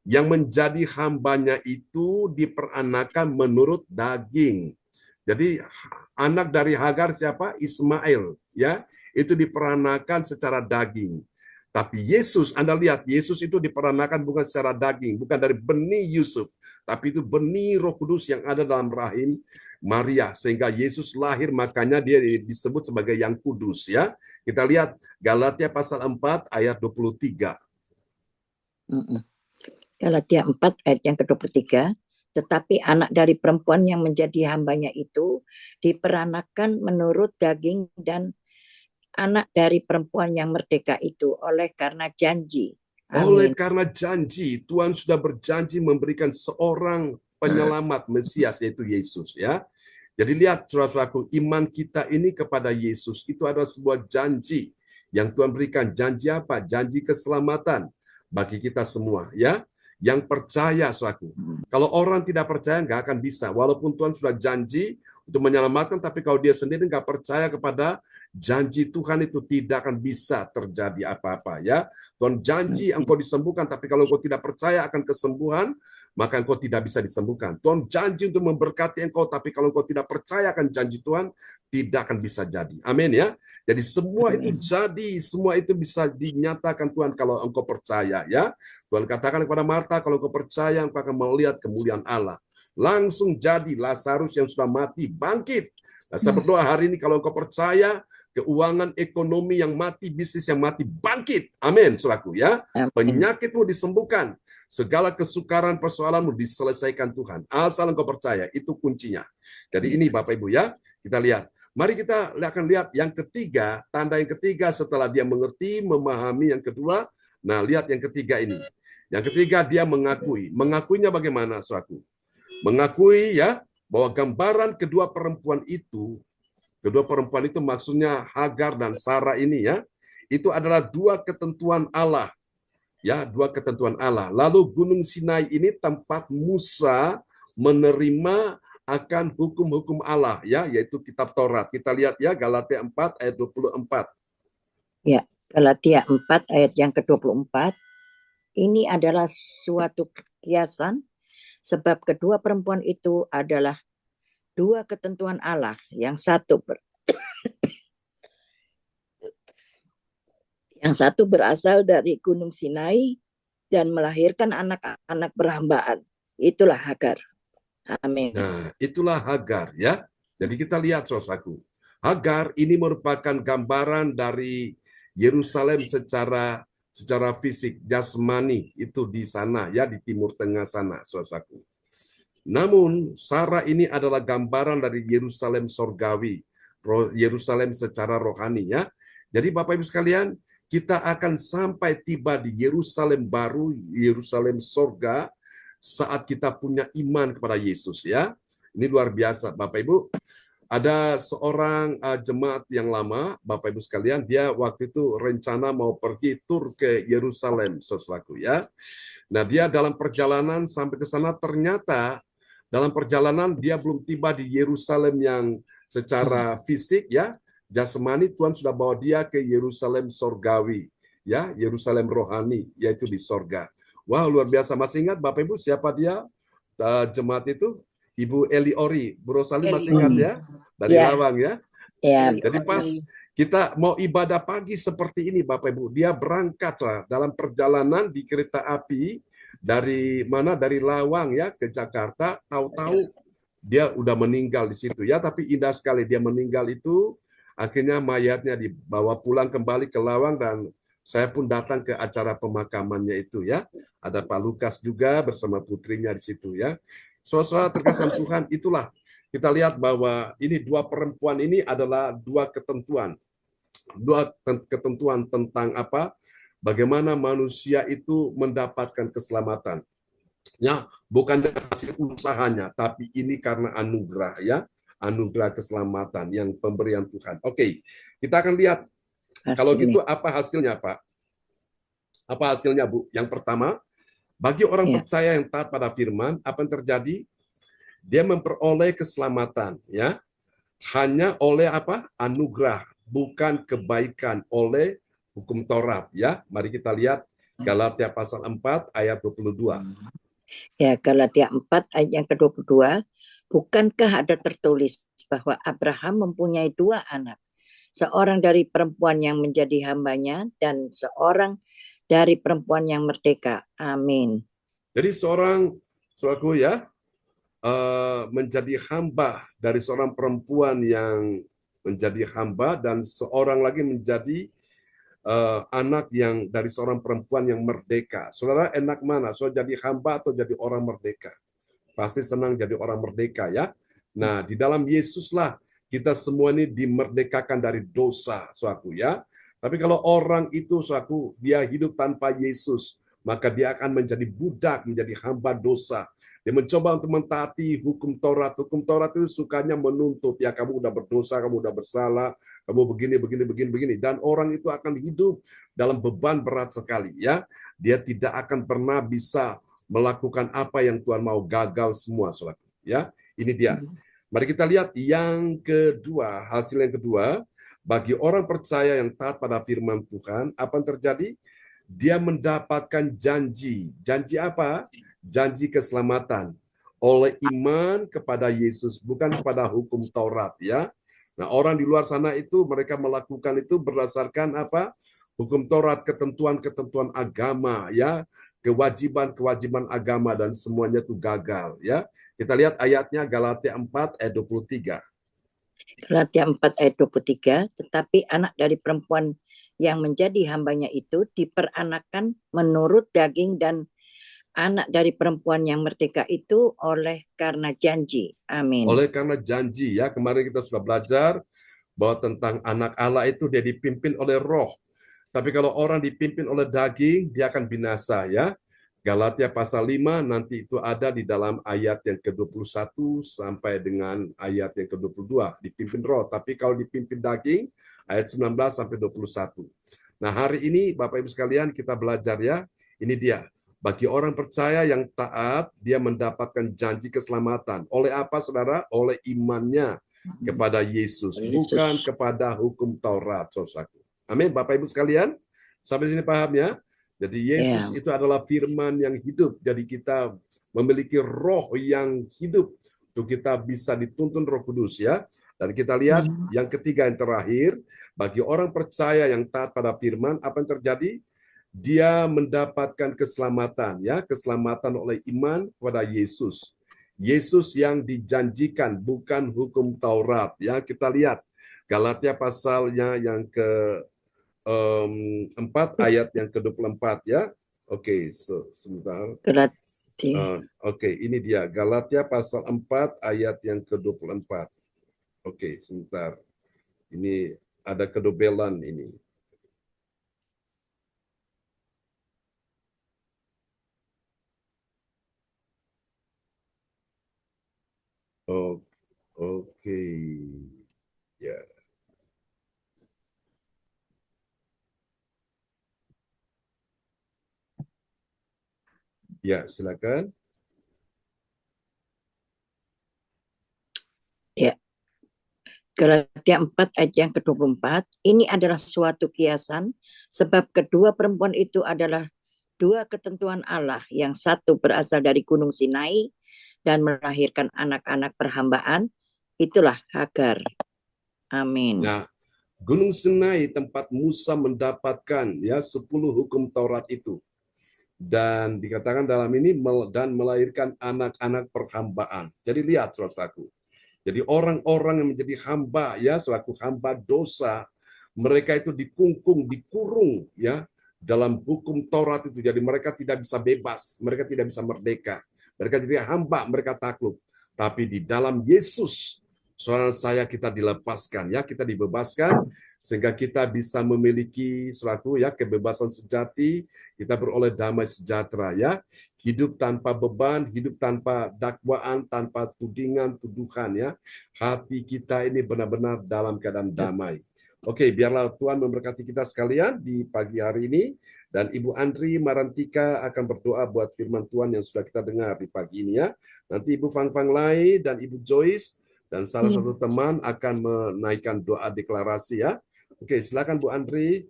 yang menjadi hambanya itu diperanakan menurut daging. Jadi anak dari Hagar siapa? Ismail, ya. Itu diperanakan secara daging. Tapi Yesus, Anda lihat, Yesus itu diperanakan bukan secara daging, bukan dari benih Yusuf, tapi itu benih Roh Kudus yang ada dalam rahim Maria, sehingga Yesus lahir, makanya dia disebut sebagai yang kudus, ya. Kita lihat Galatia pasal 4 ayat 23. Galatia 4 ayat yang ke-23, tetapi anak dari perempuan yang menjadi hambanya itu diperanakan menurut daging, dan anak dari perempuan yang merdeka itu oleh karena janji. Amin. Oleh karena janji, Tuhan sudah berjanji memberikan seorang penyelamat Mesias, yaitu Yesus, ya. Jadi lihat saudara-saudaraku, iman kita ini kepada Yesus itu adalah sebuah janji yang Tuhan berikan. Janji apa? Janji keselamatan bagi kita semua, ya. Yang percaya, saudaraku. Kalau orang tidak percaya nggak akan bisa. Walaupun Tuhan sudah janji untuk menyelamatkan, tapi kalau dia sendiri nggak percaya kepada janji Tuhan itu, tidak akan bisa terjadi apa-apa, ya. Tuhan janji engkau disembuhkan, tapi kalau engkau tidak percaya akan kesembuhan, maka engkau tidak bisa disembuhkan. Tuhan janji untuk memberkati engkau, tapi kalau engkau tidak percaya akan janji Tuhan, tidak akan bisa jadi. Amin, ya. Jadi semua itu jadi, semua itu bisa dinyatakan Tuhan kalau engkau percaya, ya. Tuhan katakan kepada Marta, kalau engkau percaya engkau akan melihat kemuliaan Allah. Langsung jadi, Lazarus yang sudah mati bangkit. Nah, saya berdoa hari ini kalau engkau percaya, keuangan ekonomi yang mati, bisnis yang mati bangkit. Amin, saudaraku, ya. Penyakitmu disembuhkan. Segala kesukaran persoalanmu diselesaikan Tuhan. Asal engkau percaya, itu kuncinya. Jadi ini Bapak Ibu, ya. Kita lihat. Mari kita akan lihat yang ketiga, tanda yang ketiga setelah dia mengerti, memahami yang kedua. Nah, lihat yang ketiga ini. Yang ketiga dia mengakui. Mengakuinya bagaimana, saudaraku? Mengakui, ya, bahwa gambaran kedua perempuan itu maksudnya Hagar dan Sarah ini, ya, itu adalah dua ketentuan Allah. Ya, dua ketentuan Allah. Lalu Gunung Sinai ini tempat Musa menerima akan hukum-hukum Allah, ya, yaitu kitab Taurat. Kita lihat, ya, Galatia 4 ayat 24. Ya, Galatia 4 ayat yang ke-24. Ini adalah suatu kiasan, sebab kedua perempuan itu adalah dua ketentuan Allah. Yang satu berasal dari Gunung Sinai dan melahirkan anak-anak berhambaan. Itulah Hagar. Amin. Nah, itulah Hagar, ya. Jadi kita lihat, saudaraku. Hagar ini merupakan gambaran dari Yerusalem secara fisik, jasmani, itu di sana, ya, di Timur Tengah sana, saudaraku. Namun, Sarah ini adalah gambaran dari Yerusalem sorgawi, Yerusalem secara rohani, ya. Jadi Bapak Ibu sekalian, kita akan sampai tiba di Yerusalem baru, Yerusalem sorga, saat kita punya iman kepada Yesus, ya. Ini luar biasa, Bapak Ibu. Ada seorang jemaat yang lama, Bapak Ibu sekalian, dia waktu itu rencana mau pergi tur ke Yerusalem, saudaraku ya. Nah, dia dalam perjalanan sampai ke sana ternyata dalam perjalanan dia belum tiba di Yerusalem yang secara fisik ya, jasmani. Tuhan sudah bawa dia ke Yerusalem sorgawi, ya, Yerusalem rohani, yaitu di sorga. Wah, luar biasa. Masih ingat Bapak Ibu siapa dia? Jemaat itu? Ibu Eli Ori, Bu Rosali masih ingat ya? Dari Ya. Lawang ya. Ya, Jadi pas kita mau ibadah pagi seperti ini Bapak Ibu, dia berangkat dalam perjalanan di kereta api dari mana? Dari Lawang ya ke Jakarta, tahu-tahu dia udah meninggal di situ ya, tapi indah sekali dia meninggal itu, akhirnya mayatnya dibawa pulang kembali ke Lawang dan saya pun datang ke acara pemakamannya itu ya. Ada Pak Lukas juga bersama putrinya di situ ya. Saudara terkasih Tuhan, itulah kita lihat bahwa ini dua perempuan ini adalah dua ketentuan tentang apa? Bagaimana manusia itu mendapatkan keselamatan. Ya, bukan dari hasil usahanya, tapi ini karena anugerah ya, anugerah keselamatan yang pemberian Tuhan. Oke, kita akan lihat kalau gitu apa hasilnya, Pak? Apa hasilnya, Bu? Yang pertama, bagi orang percaya yang taat pada firman, apa yang terjadi? Dia memperoleh keselamatan, ya. Hanya oleh apa? Anugerah, bukan kebaikan oleh hukum Taurat, ya. Mari kita lihat Galatia pasal 4 ayat 22. Ya, Galatia 4 ayat yang ke-22, bukankah ada tertulis bahwa Abraham mempunyai 2 anak, seorang dari perempuan yang menjadi hambanya dan seorang dari perempuan yang merdeka. Amin. Jadi saudaraku ya, menjadi hamba dari seorang perempuan yang menjadi hamba dan seorang lagi menjadi anak yang dari seorang perempuan yang merdeka. Saudara enak mana? Saudara jadi hamba atau jadi orang merdeka? Pasti senang jadi orang merdeka ya. Nah, di dalam Yesuslah kita semua ini dimerdekakan dari dosa, saudaraku ya. Tapi kalau orang itu, saudaraku, dia hidup tanpa Yesus, maka dia akan menjadi budak, menjadi hamba dosa. Dia mencoba untuk mentaati hukum Taurat. Hukum Taurat itu sukanya menuntut, ya kamu udah berdosa, kamu udah bersalah, kamu begini. Dan orang itu akan hidup dalam beban berat sekali. Ya, dia tidak akan pernah bisa melakukan apa yang Tuhan mau, gagal semua, saudara. Ya, ini dia. Mari kita lihat yang kedua, hasil yang kedua, bagi orang percaya yang taat pada firman Tuhan, apa yang terjadi? Dia mendapatkan janji. Janji apa? Janji keselamatan oleh iman kepada Yesus, bukan kepada hukum Taurat ya. Nah, orang di luar sana itu mereka melakukan itu berdasarkan apa? Hukum Taurat, ketentuan-ketentuan agama ya, kewajiban-kewajiban agama dan semuanya itu gagal ya. Kita lihat ayatnya Galatia 4 ayat 23. Galatia 4 ayat 23, tetapi anak dari perempuan yang menjadi hambanya itu diperanakan menurut daging dan anak dari perempuan yang merdeka itu oleh karena janji. Amin. Oleh karena janji ya, kemarin kita sudah belajar bahwa tentang anak Allah itu dia dipimpin oleh roh. Tapi kalau orang dipimpin oleh daging, dia akan binasa ya. Galatia pasal 5 nanti itu ada di dalam ayat yang ke-21 sampai dengan ayat yang ke-22. Dipimpin roh, tapi kalau dipimpin daging, ayat 19 sampai 21. Nah, hari ini Bapak Ibu sekalian kita belajar ya, ini dia. Bagi orang percaya yang taat, dia mendapatkan janji keselamatan. Oleh apa, saudara? Oleh imannya kepada Yesus, bukan kepada hukum Taurat, saudaraku. Amin, Bapak Ibu sekalian. Sampai sini paham ya? Jadi Yesus itu adalah firman yang hidup. Jadi kita memiliki roh yang hidup. Untuk kita bisa dituntun Roh Kudus ya. Dan kita lihat yang ketiga yang terakhir. Bagi orang percaya yang taat pada firman, apa yang terjadi? Dia mendapatkan keselamatan ya. Keselamatan oleh iman kepada Yesus. Yesus yang dijanjikan, bukan hukum Taurat ya. Kita lihat Galatia pasalnya yang ke 4 ayat yang ke-24 ya. Oke, sebentar. Oke, ini dia Galatia pasal 4 ayat yang ke-24. Oke, sebentar. Ini ada kedobelan ini. Oh, oke. Ya. Ya, silakan. Ya. Galatia 4 ayat yang ke-24, ini adalah suatu kiasan, sebab kedua perempuan itu adalah dua ketentuan Allah, yang satu berasal dari Gunung Sinai dan melahirkan anak-anak perhambaan, itulah Hagar. Amin. Nah, Gunung Sinai tempat Musa mendapatkan ya 10 hukum Taurat itu. Dan dikatakan dalam ini dan melahirkan anak-anak perhambaan. Jadi lihat saudaraku. Jadi orang-orang yang menjadi hamba ya, selaku hamba dosa, mereka itu dikungkung, dikurung ya dalam hukum Taurat itu. Jadi mereka tidak bisa bebas, mereka tidak bisa merdeka. Mereka jadi hamba, mereka takluk. Tapi di dalam Yesus, saudara saya, kita dilepaskan ya, kita dibebaskan sehingga kita bisa memiliki suatu ya kebebasan sejati, kita beroleh damai sejahtera ya, hidup tanpa beban, hidup tanpa dakwaan, tanpa tudingan, tuduhan ya. Hati kita ini benar-benar dalam keadaan damai. Oke, biarlah Tuhan memberkati kita sekalian di pagi hari ini, dan Ibu Andri Marantika akan berdoa buat firman Tuhan yang sudah kita dengar di pagi ini ya. Nanti Ibu Fang Fang Lai dan Ibu Joyce dan salah satu teman akan menaikkan doa deklarasi ya. Oke, silakan Bu Andri.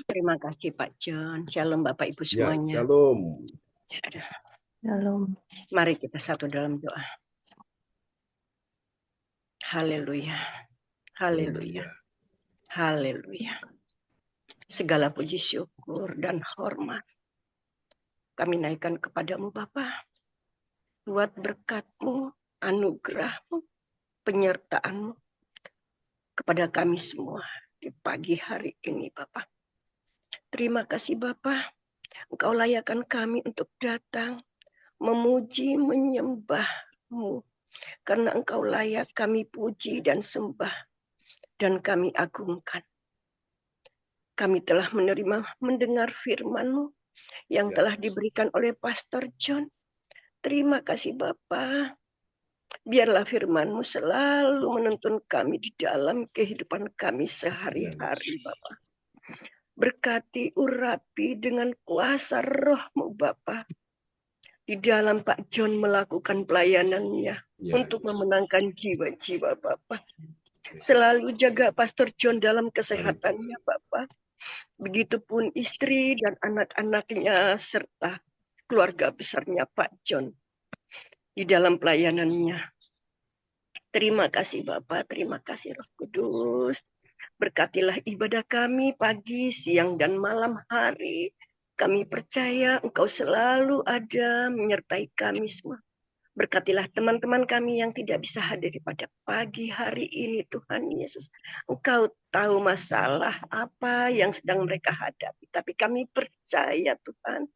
Terima kasih Pak John. Shalom Bapak Ibu Ya, semuanya. shalom. Shalom. Mari kita satu dalam doa. Haleluya. Haleluya. Haleluya. Segala puji syukur dan hormat kami naikkan kepadamu Bapa. Buat berkat-Mu, anugerah-Mu, penyertaan-Mu kepada kami semua di pagi hari ini Bapak. Terima kasih Bapak. Engkau layakkan kami untuk datang memuji, menyembah-Mu. Karena Engkau layak kami puji dan sembah dan kami agungkan. Kami telah mendengar firman-Mu yang telah diberikan oleh Pastor John. Terima kasih Bapa. Biarlah firman-Mu selalu menuntun kami di dalam kehidupan kami sehari-hari Bapa. Berkati, urapi dengan kuasa Roh-Mu Bapa. Di dalam Pak John melakukan pelayanannya untuk memenangkan jiwa-jiwa Bapa. Selalu jaga Pastor John dalam kesehatannya Bapa. Begitupun istri dan anak-anaknya serta keluarga besarnya Pak John di dalam pelayanannya. Terima kasih Bapak, terima kasih Roh Kudus. Berkatilah ibadah kami pagi, siang, dan malam hari. Kami percaya Engkau selalu ada menyertai kami semua. Berkatilah teman-teman kami yang tidak bisa hadir pada pagi hari ini Tuhan Yesus. Engkau tahu masalah apa yang sedang mereka hadapi. Tapi kami percaya Tuhan,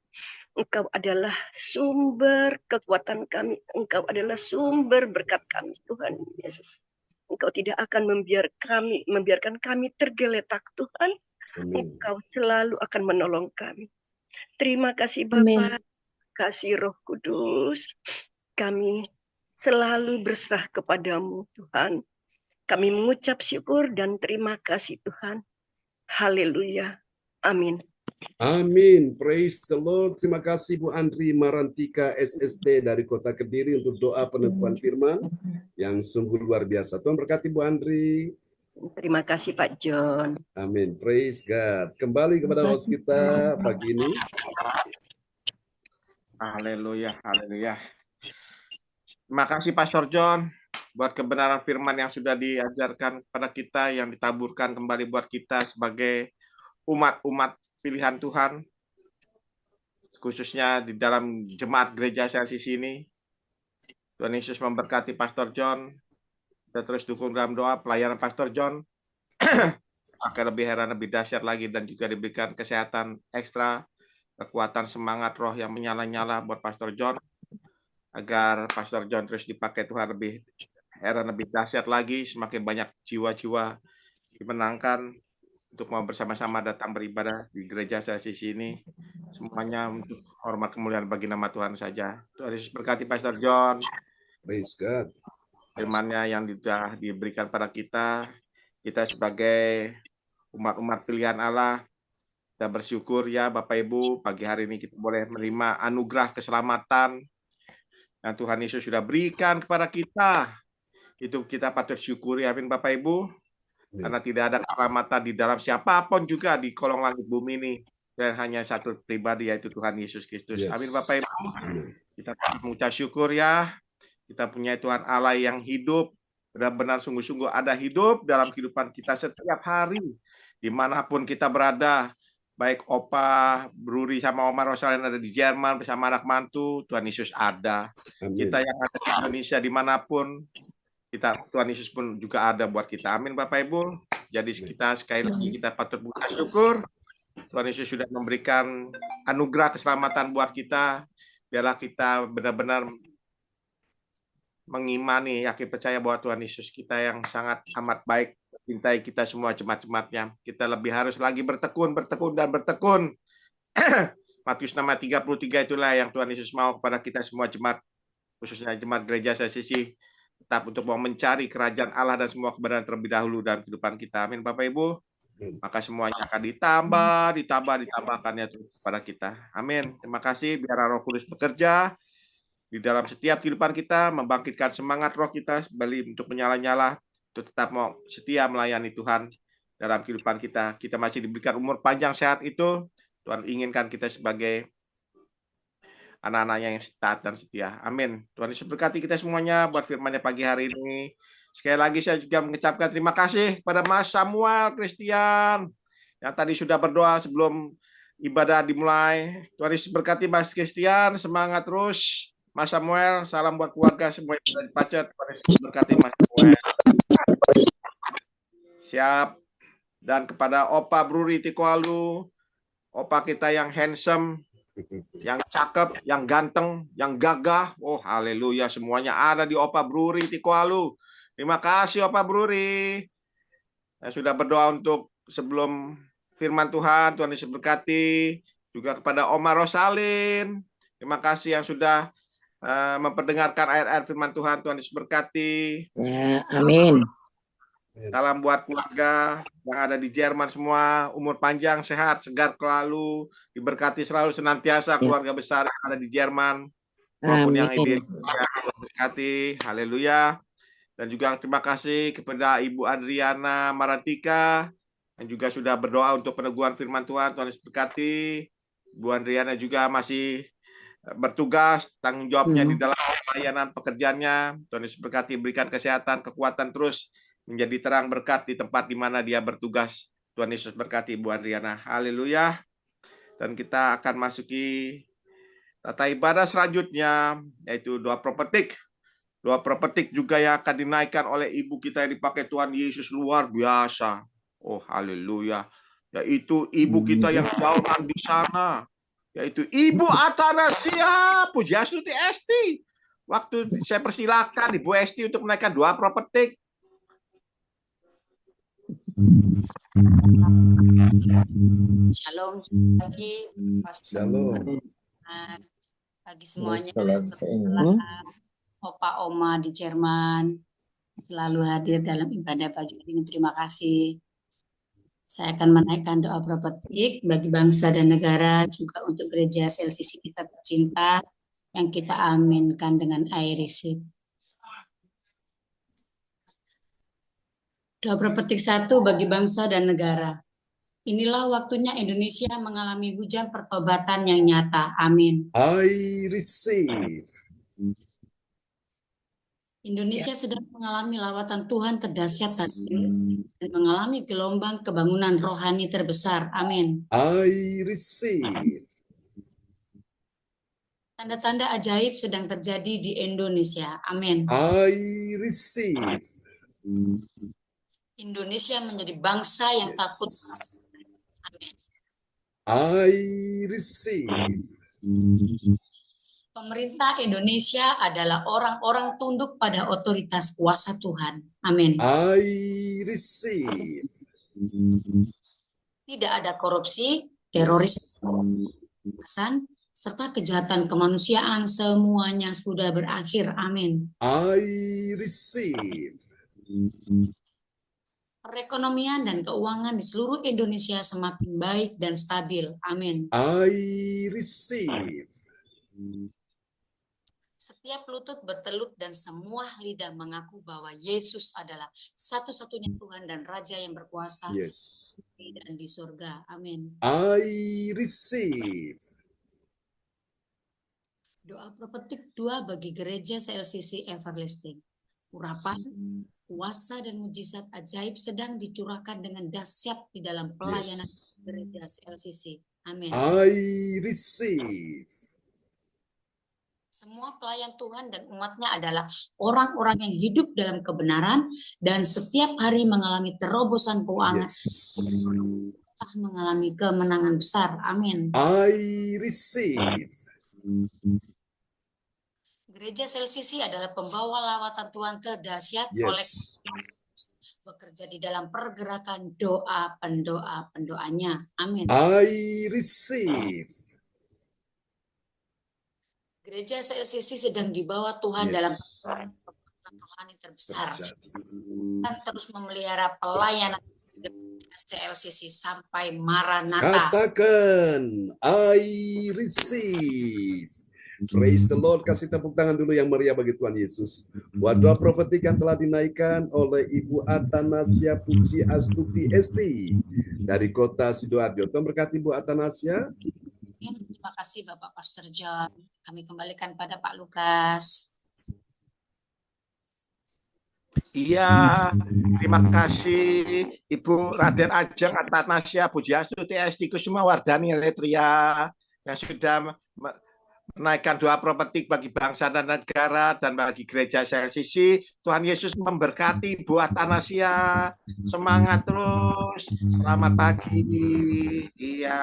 Engkau adalah sumber kekuatan kami. Engkau adalah sumber berkat kami Tuhan Yesus. Engkau tidak akan membiarkan kami tergeletak Tuhan. Engkau selalu akan menolong kami. Terima kasih Bapa, kasih Roh Kudus. Kami selalu berserah kepadamu Tuhan. Kami mengucap syukur dan terima kasih Tuhan. Haleluya. Amin. Amin. Praise the Lord. Terima kasih Bu Andri Marantika SSD dari Kota Kediri untuk doa penentuan firman yang sungguh luar biasa. Tuhan berkati Bu Andri. Terima kasih Pak John. Amin. Praise God. Kembali kepada host kita pagi ini. Haleluya, haleluya. Terima kasih Pastor John buat kebenaran firman yang sudah diajarkan kepada kita, yang ditaburkan kembali buat kita sebagai umat-umat pilihan Tuhan, khususnya di dalam jemaat gereja Celsius ini. Tuhan Yesus memberkati Pastor John. Kita terus dukung dalam doa pelayanan Pastor John akan lebih heran, lebih dahsyat lagi, dan juga diberikan kesehatan ekstra, kekuatan semangat roh yang menyala-nyala buat Pastor John, agar Pastor John terus dipakai Tuhan lebih heran, lebih dahsyat lagi, semakin banyak jiwa-jiwa dimenangkan untuk mau bersama-sama datang beribadah di gereja Celsius ini, semuanya untuk hormat kemuliaan bagi nama Tuhan saja. Tuhan Yesus berkati Pastor John. Praise God. Firman-Nya yang sudah diberikan pada kita sebagai umat-umat pilihan Allah, kita bersyukur ya Bapak Ibu, pagi hari ini kita boleh menerima anugerah keselamatan yang Tuhan Yesus sudah berikan kepada kita. Itu kita patut syukuri, amin Bapak Ibu, karena tidak ada keselamatan di dalam siapapun juga di kolong langit bumi ini, dan hanya satu pribadi, yaitu Tuhan Yesus Kristus. Yes. Amin Bapak Ibu. Kita mengucap syukur ya, kita punya Tuhan Allah yang hidup, benar-benar sungguh-sungguh ada hidup dalam kehidupan kita setiap hari, dimanapun kita berada, baik Opa Bruri sama Oma Rosalin ada di Jerman bersama anak mantu, Tuhan Yesus ada. Amin. Kita yang ada di Indonesia dimanapun, Tuhan Yesus pun juga ada buat kita. Amin Bapak Ibu. Jadi kita sekali lagi kita patut mengucap syukur. Tuhan Yesus sudah memberikan anugerah keselamatan buat kita. Biarlah kita benar-benar mengimani, yakin percaya bahwa Tuhan Yesus kita yang sangat amat baik, cintai kita semua jemaat-jemaatnya. Kita lebih harus lagi bertekun. Matius 6:33 itulah yang Tuhan Yesus mau kepada kita semua jemaat, khususnya jemaat gereja Sesi, tetap untuk mau mencari kerajaan Allah dan semua kebenaran terlebih dahulu dalam kehidupan kita. Amin Bapak Ibu. Maka semuanya akan ditambahkannya terus kepada kita. Amin. Terima kasih. Biar Roh Kudus bekerja di dalam setiap kehidupan kita, membangkitkan semangat roh kita kembali untuk menyala-nyala, untuk tetap mau setia melayani Tuhan dalam kehidupan kita. Kita masih diberikan umur panjang sehat itu, Tuhan inginkan kita sebagai anak-anaknya yang taat dan setia. Amin. Tuhan Yesus berkati kita semuanya buat firman-Nya pagi hari ini. Sekali lagi saya juga mengucapkan terima kasih kepada Mas Samuel Christian yang tadi sudah berdoa sebelum ibadah dimulai. Tuhan Yesus berkati Mas Christian, semangat terus. Mas Samuel, salam buat keluarga semua yang ada di Pacet. Tuhan Yesus berkati Mas Samuel. Siap. Dan kepada Opa Bruri Tikualu, Opa kita yang handsome, yang cakep, yang ganteng, yang gagah. Oh, haleluya, semuanya ada di Opa Bruri Tikualu. Terima kasih Opa Bruri. Saya sudah berdoa untuk sebelum firman Tuhan, Tuhan Yesus berkati. Juga kepada Oma Rosalin. Terima kasih yang sudah memperdengarkan ayat-ayat firman Tuhan. Tuhan Yesus berkati. Ya, amin. Salam buat keluarga yang ada di Jerman semua, umur panjang, sehat, segar selalu, diberkati selalu senantiasa keluarga besar yang ada di Jerman maupun yang di Indonesia. Berkati, haleluya. Dan juga terima kasih kepada Ibu Adriana Marantika yang juga sudah berdoa untuk peneguhan firman Tuhan. Tuhan Yesus berkati. Ibu Adriana juga masih bertugas, tanggung jawabnya di dalam pelayanan pekerjaannya. Tuhan Yesus berkati, berikan kesehatan, kekuatan terus menjadi terang berkat di tempat di mana dia bertugas. Tuhan Yesus berkati Ibu Adriana. Haleluya. Dan kita akan masuki tata ibadah selanjutnya, yaitu doa prophetic. Doa prophetic juga yang akan dinaikkan oleh ibu kita yang dipakai Tuhan Yesus luar biasa. Oh, haleluya. Yaitu ibu kita yang jauhan di sana, yaitu Ibu Atanasia Pujiastuti Esti. Waktu saya persilakan Ibu Esti untuk menaikkan doa prophetic. Shalom pagi, Shalom. pagi semuanya. Shalom. Opa Oma di Jerman selalu hadir dalam ibadah pagi ini. Terima kasih. Saya akan menaikkan doa prophetik bagi bangsa dan negara, juga untuk gereja LCC kita tercinta yang kita aminkan dengan air risik. Doa prophetik 1 bagi bangsa dan negara. Inilah waktunya Indonesia mengalami hujan pertobatan yang nyata. Amin. I receive. Indonesia sedang mengalami lawatan Tuhan terdahsyat dan mengalami gelombang kebangunan rohani terbesar. Amin. I receive. Tanda-tanda ajaib sedang terjadi di Indonesia. Amin. I receive. Indonesia menjadi bangsa yang takut. Amin. I receive. Pemerintah Indonesia adalah orang-orang tunduk pada otoritas kuasa Tuhan. Amin. I receive. Tidak ada korupsi, teroris, serta kejahatan kemanusiaan semuanya sudah berakhir. Amin. I receive. Perekonomian dan keuangan di seluruh Indonesia semakin baik dan stabil. Amin. I receive. Setiap lutut bertelut dan semua lidah mengaku bahwa Yesus adalah satu-satunya Tuhan dan Raja yang berkuasa Yes. dan di surga. Amin. I receive. Doa profetik 2 bagi gereja CLCC Everlasting. Urapan, kuasa dan mujizat ajaib sedang dicurahkan dengan dahsyat di dalam pelayanan gereja CLCC. Amin. I receive. Semua pelayan Tuhan dan umatnya adalah orang-orang yang hidup dalam kebenaran dan setiap hari mengalami terobosan keuangan. Mengalami kemenangan besar. Amin. I receive. Gereja CLCC adalah pembawa lawatan Tuhan terdahsyat oleh bekerja di dalam pergerakan doa pendoanya. Amin. I receive. Gereja CLCC sedang dibawa Tuhan dalam rohani terbesar dan terus memelihara pelayanan CLCC sampai Maranatha. Katakan, I receive. Praise the Lord. Kasih tepuk tangan dulu yang meriah bagi Tuhan Yesus. Buat doa profetik yang telah dinaikkan oleh Ibu Atanasia Puji Astuti Esti dari kota Sidoarjo. Tuhan berkati Ibu Atanasia. Terima kasih Bapak Pastor John. Kami kembalikan pada Pak Lukas. Iya, terima kasih Ibu Raden Ajeng Atanasia Pujiastuti Esti Kusuma Wardani Letria yang sudah menaikkan doa profetik bagi bangsa dan negara dan bagi gereja CLCC. Tuhan Yesus memberkati Ibu Atanasia. Semangat terus. Selamat pagi. Iya.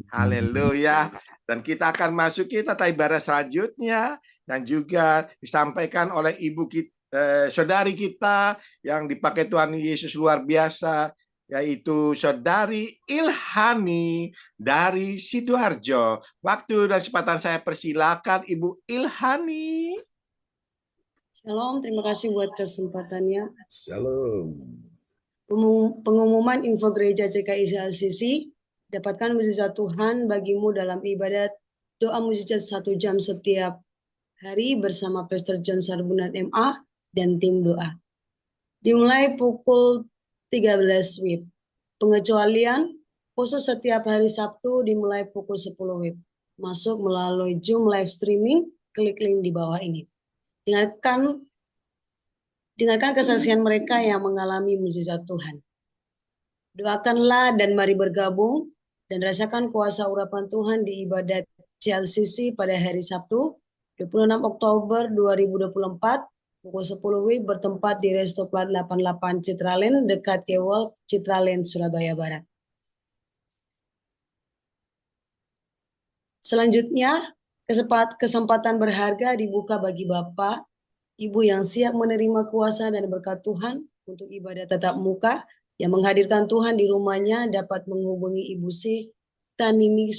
Haleluya. Dan kita akan masuki tata ibadah selanjutnya yang juga disampaikan oleh ibu kita, saudari kita yang dipakai Tuhan Yesus luar biasa, yaitu saudari Ilhani dari Sidoarjo. Waktu dan kesempatan saya persilakan Ibu Ilhani. Shalom, terima kasih buat kesempatannya. Shalom. Pengumuman info gereja CKI CLCC. Dapatkan mujizat Tuhan bagimu dalam ibadat doa mujizat 1 jam setiap hari bersama Pastor John Sarbunan MA dan tim doa. Dimulai pukul 13 WIB. Pengecualian khusus setiap hari Sabtu dimulai pukul 10 WIB. Masuk melalui Zoom live streaming, klik link di bawah ini. Dengarkan kesaksian mereka yang mengalami mujizat Tuhan. Doakanlah dan mari bergabung dan rasakan kuasa urapan Tuhan di ibadat CLCC pada hari Sabtu 26 Oktober 2024 pukul 10 WIB bertempat di Resto Plat 88 Citraland dekat Kewal Citraland Surabaya Barat. Selanjutnya, kesempatan berharga dibuka bagi Bapak, Ibu yang siap menerima kuasa dan berkat Tuhan untuk ibadah tatap muka yang menghadirkan Tuhan di rumahnya dapat menghubungi Ibu C. Tanini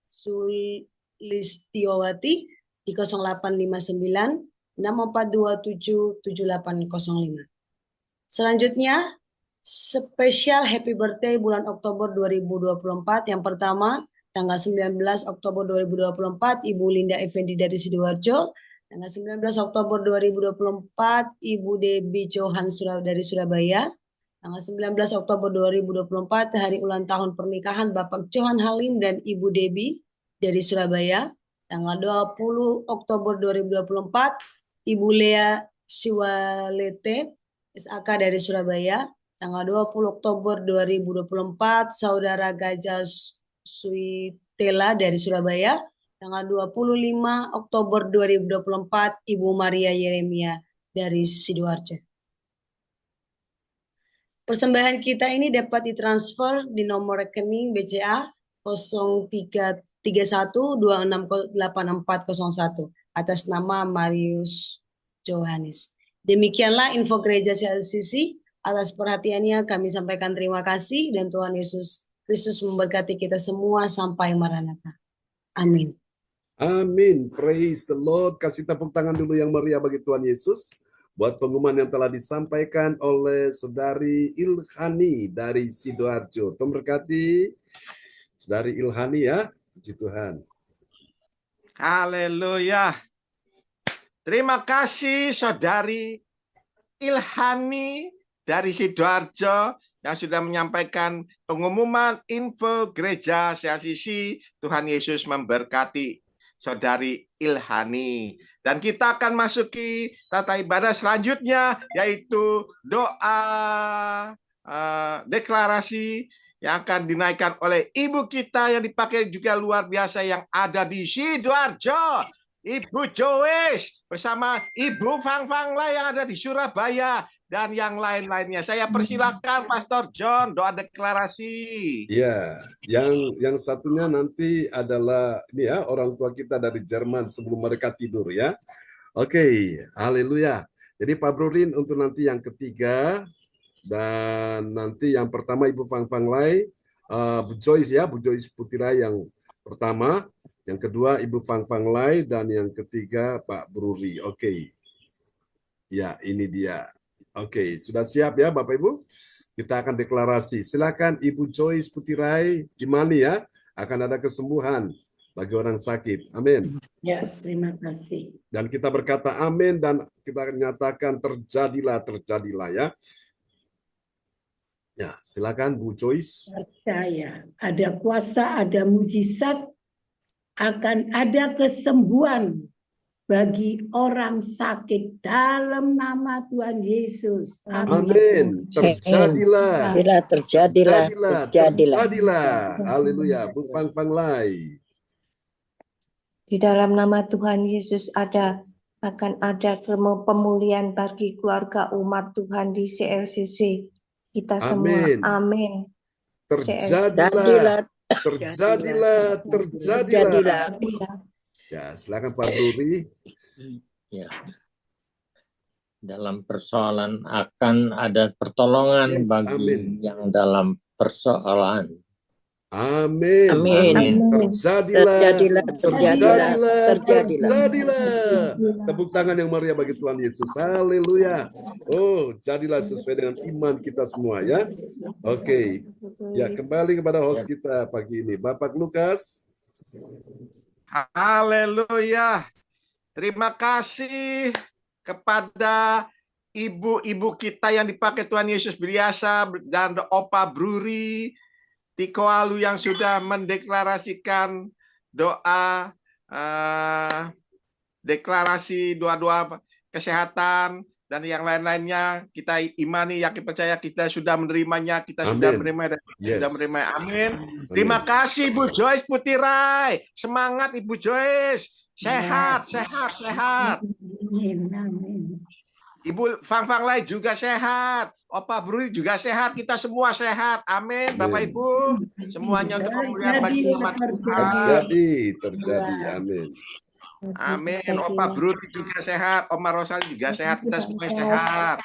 Sulistiowati di 0859 6427 7805. Selanjutnya, spesial happy birthday bulan Oktober 2024. Yang pertama, tanggal 19 Oktober 2024, Ibu Linda Effendi dari Sidoarjo. Tanggal 19 Oktober 2024, Ibu Debbie Johan dari Surabaya. Tanggal 19 Oktober 2024, hari ulang tahun pernikahan Bapak Johan Halim dan Ibu Debbie dari Surabaya. Tanggal 20 Oktober 2024, Ibu Lea Siwalete, SAK dari Surabaya. Tanggal 20 Oktober 2024, Saudara Gajah Suitela dari Surabaya. Tanggal 25 Oktober 2024, Ibu Maria Yeremia dari Sidoarjo. Persembahan kita ini dapat ditransfer di nomor rekening BCA 0331268401 atas nama Marius Johannes. Demikianlah info gereja CLCC. Atas perhatiannya kami sampaikan terima kasih dan Tuhan Yesus Kristus memberkati kita semua sampai Maranatha. Amin. Amin. Praise the Lord. Kasih tepuk tangan dulu yang meriah bagi Tuhan Yesus. Buat pengumuman yang telah disampaikan oleh Saudari Ilhani dari Sidoarjo. Tuhan berkati Saudari Ilhani ya. Puji Tuhan. Haleluya. Terima kasih Saudari Ilhani dari Sidoarjo yang sudah menyampaikan pengumuman info gereja CLCC. Tuhan Yesus memberkati Saudari Ilhani. Dan kita akan masuki tata ibadah selanjutnya, yaitu doa deklarasi yang akan dinaikkan oleh ibu kita yang dipakai juga luar biasa yang ada di Sidoarjo, Ibu Joyce bersama Ibu Fang lah yang ada di Surabaya dan yang lain-lainnya. Saya persilakan Pastor John doa deklarasi. Ya, yang satunya nanti adalah ini ya, orang tua kita dari Jerman sebelum mereka tidur ya. Oke, haleluya. Jadi Pak Brurin untuk nanti yang ketiga, dan nanti yang pertama Ibu Fang Lai, Bu Joyce ya, Bu Joyce Putira yang pertama, yang kedua Ibu Fang Lai, dan yang ketiga Pak Bruri. Oke. Ya, ini dia. Oke, sudah siap ya Bapak Ibu? Kita akan deklarasi. Silakan Ibu Joyce Putirai, gimana ya? Akan ada kesembuhan bagi orang sakit. Amin. Ya, terima kasih. Dan kita berkata amin dan kita nyatakan terjadilah ya. Ya, silakan Bu Joyce. Percaya ada kuasa, ada mujizat, akan ada kesembuhan bagi orang sakit dalam nama Tuhan Yesus. Amin. Terjadilah. Terjadilah. Haleluya. Bu Fang Lai. Di dalam nama Tuhan Yesus akan ada pemulihan bagi keluarga umat Tuhan di CLCC. Kita semua. Amin. Terjadilah. Ya, silakan Pak Bruri. Ya. Dalam persoalan akan ada pertolongan bagi yang dalam persoalan. Amin. Terjadilah. Tepuk tangan yang meriah bagi Tuhan Yesus. Haleluya. Oh, jadilah sesuai dengan iman kita semua ya. Oke. Ya, kembali kepada host kita pagi ini, Bapak Lukas. Haleluya. Terima kasih kepada ibu-ibu kita yang dipakai Tuhan Yesus biasa dan Opa Bruri Tiko Alu yang sudah mendeklarasikan doa deklarasi doa-doa kesehatan dan yang lain-lainnya. Kita imani, yakin, percaya kita sudah menerimanya, kita sudah menerima dan sudah menerima. Amin. Terima kasih Bu Joyce Putirai. Semangat Ibu Joyce. Sehat. Ibu Fang Lai juga sehat. Opa Bruri juga sehat. Kita semua sehat. Amin. Bapak Ibu. Semuanya untuk kemuliaan bagi umat Tuhan. Terjadi. Amin. Amin. Opa Bruri juga sehat. Oma Rosali juga sehat. Kita semua sehat.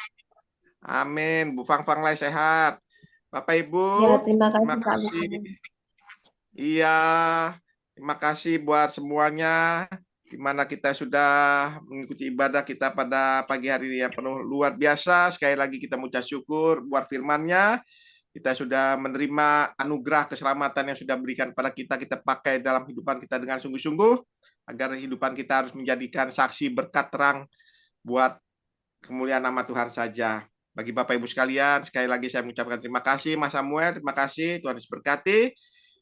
Amin. Bu Fang Lai sehat. Bapak Ibu. Ya, terima kasih. Iya. Terima kasih buat semuanya. Di mana kita sudah mengikuti ibadah kita pada pagi hari ini yang penuh luar biasa. Sekali lagi kita mengucap syukur buat firman-Nya. Kita sudah menerima anugerah keselamatan yang sudah berikan pada kita. Kita pakai dalam kehidupan kita dengan sungguh-sungguh. Agar kehidupan kita harus menjadikan saksi berkat terang buat kemuliaan nama Tuhan saja. Bagi Bapak Ibu sekalian, sekali lagi saya mengucapkan terima kasih. Mas Samuel, terima kasih. Tuhan Yesus berkati.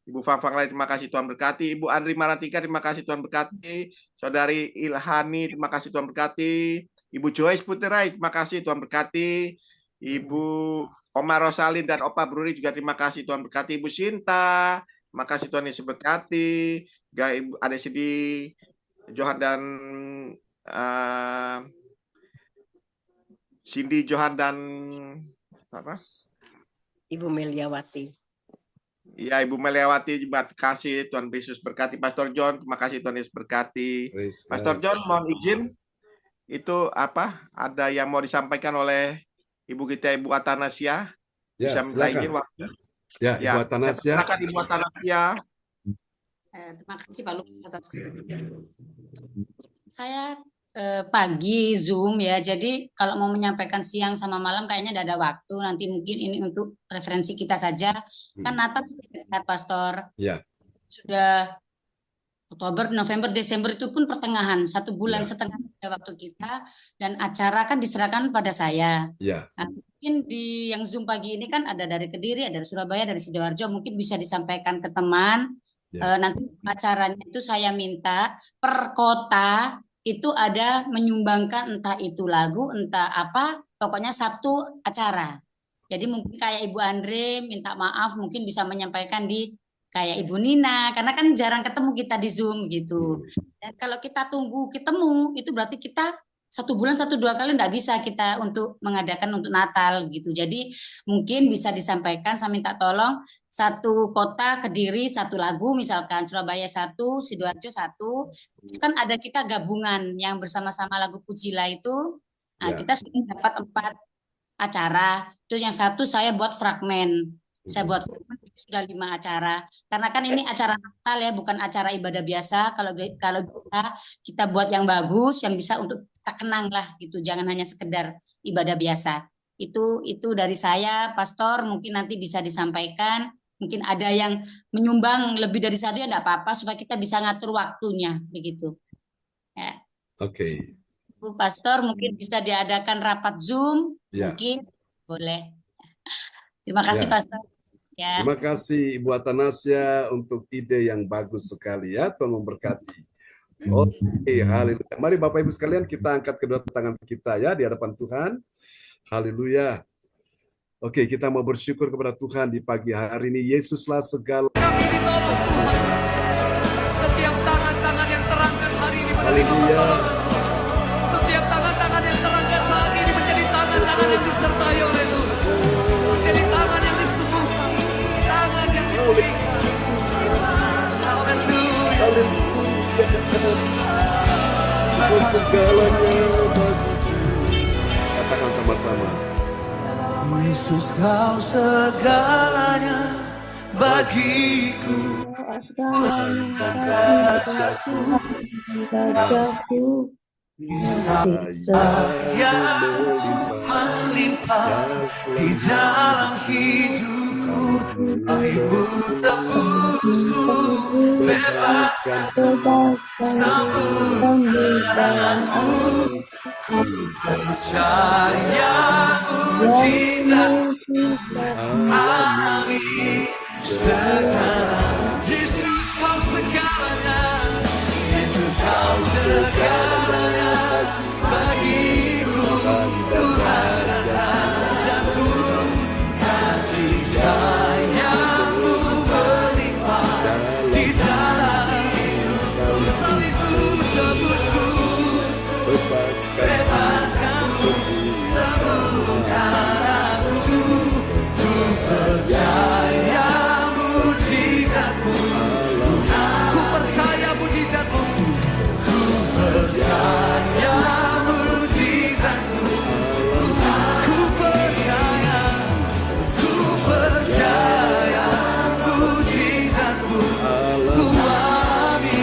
Ibu Fang Lai, terima kasih Tuhan berkati. Ibu Andri Maratika, terima kasih Tuhan berkati. Saudari Ilhani, terima kasih Tuhan berkati. Ibu Joyce Putirai, terima kasih Tuhan berkati. Ibu Oma Rosalin dan Opa Bruri juga terima kasih Tuhan berkati. Ibu Sinta, terima kasih Tuhan Yesus berkati. Ibu Adesidi, Johan dan Cindy Johan dan apa? Ibu Meliawati. Ya, Ibu Meliawati, terima kasih Tuhan Yesus berkati. Pastor John, terima kasih Tuhan Yesus berkati. Pastor John, mohon izin, itu apa? Ada yang mau disampaikan oleh Ibu kita, Ibu Atanasia? Ya, bisa minta izin waktu? Ya, Ibu Atanasia. Silakan Ibu Atanasia. Terima kasih Pak Lukas atas saya pagi Zoom ya. Jadi kalau mau menyampaikan siang sama malam kayaknya tidak ada waktu. Nanti mungkin ini untuk referensi kita saja. Kan Natal sudah dekat, Pastor. Ya. Sudah Oktober, November, Desember itu pun pertengahan, 1 bulan setengah waktu kita, dan acara kan diserahkan pada saya. Ya. Nah, mungkin di yang Zoom pagi ini kan ada dari Kediri, ada dari Surabaya, dari Sidoarjo, mungkin bisa disampaikan ke teman. Nanti acaranya itu saya minta per kota itu ada menyumbangkan entah itu lagu, entah apa, pokoknya satu acara. Jadi mungkin kayak Ibu Andre minta maaf, mungkin bisa menyampaikan di kayak Ibu Nina, karena kan jarang ketemu kita di Zoom gitu. Dan kalau kita tunggu ketemu, itu berarti kita 1 bulan 1-2 kali enggak bisa kita untuk mengadakan untuk Natal gitu. Jadi mungkin bisa disampaikan, saya minta tolong 1 kota Kediri 1 lagu, misalkan Surabaya 1, Sidoarjo 1. Kan ada kita gabungan yang bersama-sama lagu Pujila itu. Nah, kita sudah dapat 4 acara. Terus yang 1 saya buat fragmen. Saya buat sudah 5 acara. Karena kan ini acara Natal ya, bukan acara ibadah biasa. Kalau bisa kita buat yang bagus, yang bisa untuk kita kenang lah gitu. Jangan hanya sekedar ibadah biasa. Itu dari saya, Pastor. Mungkin nanti bisa disampaikan. Mungkin ada yang menyumbang lebih dari 1 ya enggak apa-apa supaya kita bisa ngatur waktunya begitu. Ya. Oke. Bu Pastor mungkin bisa diadakan rapat Zoom, mungkin boleh. Terima kasih Pastor. Ya. Terima kasih Ibu Atanasia untuk ide yang bagus sekali ya. Tuhan memberkati. Oke, haleluya. Mari Bapak Ibu sekalian kita angkat kedua tangan kita ya di hadapan Tuhan. Haleluya. Oke, kita mau bersyukur kepada Tuhan di pagi hari ini. Yesuslah segala. Kami ditolong Tuhan. Setiap tangan-tangan yang terangkat hari ini menerima pertolongan Tuhan. Setiap tangan-tangan yang terangkat saat ini menjadi tangan-tangan yang disertai oleh Tuhan. Menjadi tangan yang disembuhkan. Tangan yang dipulihkan. Haleluya. Kau segalanya bagiku. Katakan sama-sama. Yesus kau segalanya bagiku. Tuhan wajahku yang melimpah di dalam hidupku. Ibu tebusku bebaskan sambut kedatanganmu. Ku percaya mujizatmu alami sekarang. Yesus kau segalanya. Yesus kau segalanya bagiku. Tuhan rajaku, kasih sayangmu melimpah di dalam salibmu tebusku. Bebaskan sembuhkan aku. Ku percaya mujizatmu. Ku percaya mujizatmu. Ku percaya mujizatmu. Ku percaya mujizatmu. Ku alami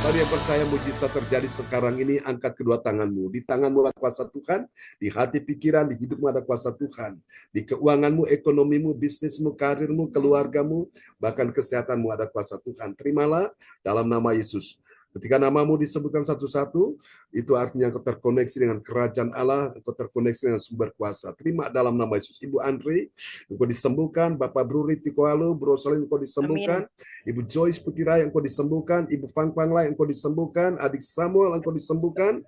Mari yang percaya mujizat terjadi sekarang ini, angkat kedua tanganmu. Di tanganmu ada kuasa Tuhan, di hati pikiran, di hidupmu ada kuasa Tuhan. Di keuanganmu, ekonomimu, bisnismu, karirmu, keluargamu, bahkan kesehatanmu ada kuasa Tuhan. Terimalah dalam nama Yesus. Ketika namamu disebutkan satu-satu, itu artinya engkau terkoneksi dengan kerajaan Allah, engkau terkoneksi dengan sumber kuasa. Terima dalam nama Yesus. Ibu Andre, engkau disembuhkan. Bapak Bruri Tikoalo, Bro Salim, engkau disembuhkan. Amin. Ibu Joyce Putira, engkau disembuhkan. Ibu Fang Panglai, engkau disembuhkan. Adik Samuel, engkau disembuhkan.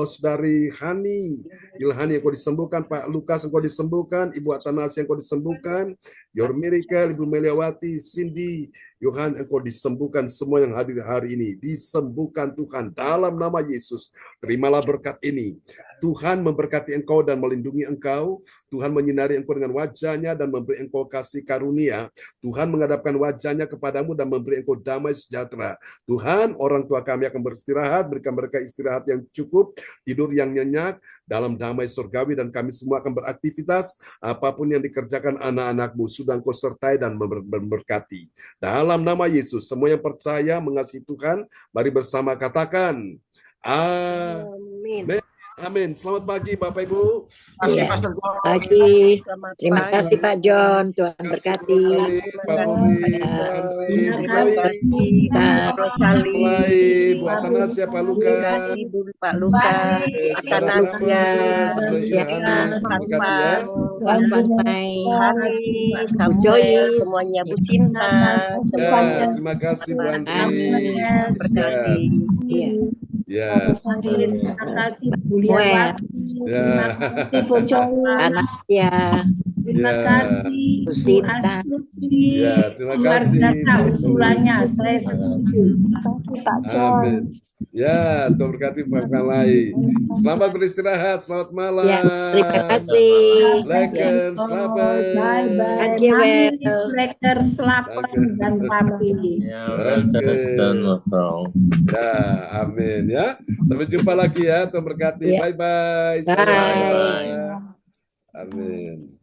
Saudari Hani, Ilhani, engkau disembuhkan. Pak Lukas, engkau disembuhkan. Ibu Atanasia, engkau disembuhkan. Your Miracle, Ibu Meliawati, Cindy, Yohan, engkau disembuhkan. Semua yang hadir hari ini disembuhkan Tuhan dalam nama Yesus. Terimalah berkat ini. Tuhan memberkati engkau dan melindungi engkau. Tuhan menyinari engkau dengan wajah-Nya dan memberi engkau kasih karunia. Tuhan menghadapkan wajah-Nya kepadamu dan memberi engkau damai sejahtera. Tuhan, orang tua kami akan beristirahat, berikan mereka istirahat yang cukup, tidur yang nyenyak, dalam damai surgawi, dan kami semua akan beraktivitas, apapun yang dikerjakan anak-anakmu, sudah engkau sertai dan memberkati. Dalam nama Yesus, semua yang percaya mengasihi Tuhan, mari bersama katakan, amin. Amin. Selamat pagi Bapak Ibu. Ya, pagi. Terima kasih Pak John. Tuhan berkati. Pak Budi, Pak Andri, Bu Joy, Bu Atanasia, Pak Luka, Pak Luka, Atanasia, Bu Joy, semuanya Bu Cinta. Terima kasih Bu Andri. Yes. Terima kasih Bu Lia. Terima kasih Bu Joy. Anaknya. Terima kasih Bu Astuti. Ya, terima kasih. Usulannya saya setuju. Pak John. Amin. Ya, Tuhan berkati Pak Kalai. Selamat beristirahat, selamat malam. Ya, terima kasih. Leker, selamat. Bye-bye. Leker, selamat dan papi. Ya, amin ya. Sampai jumpa lagi ya, Tuhan berkati. Bye-bye. Bye. Amin.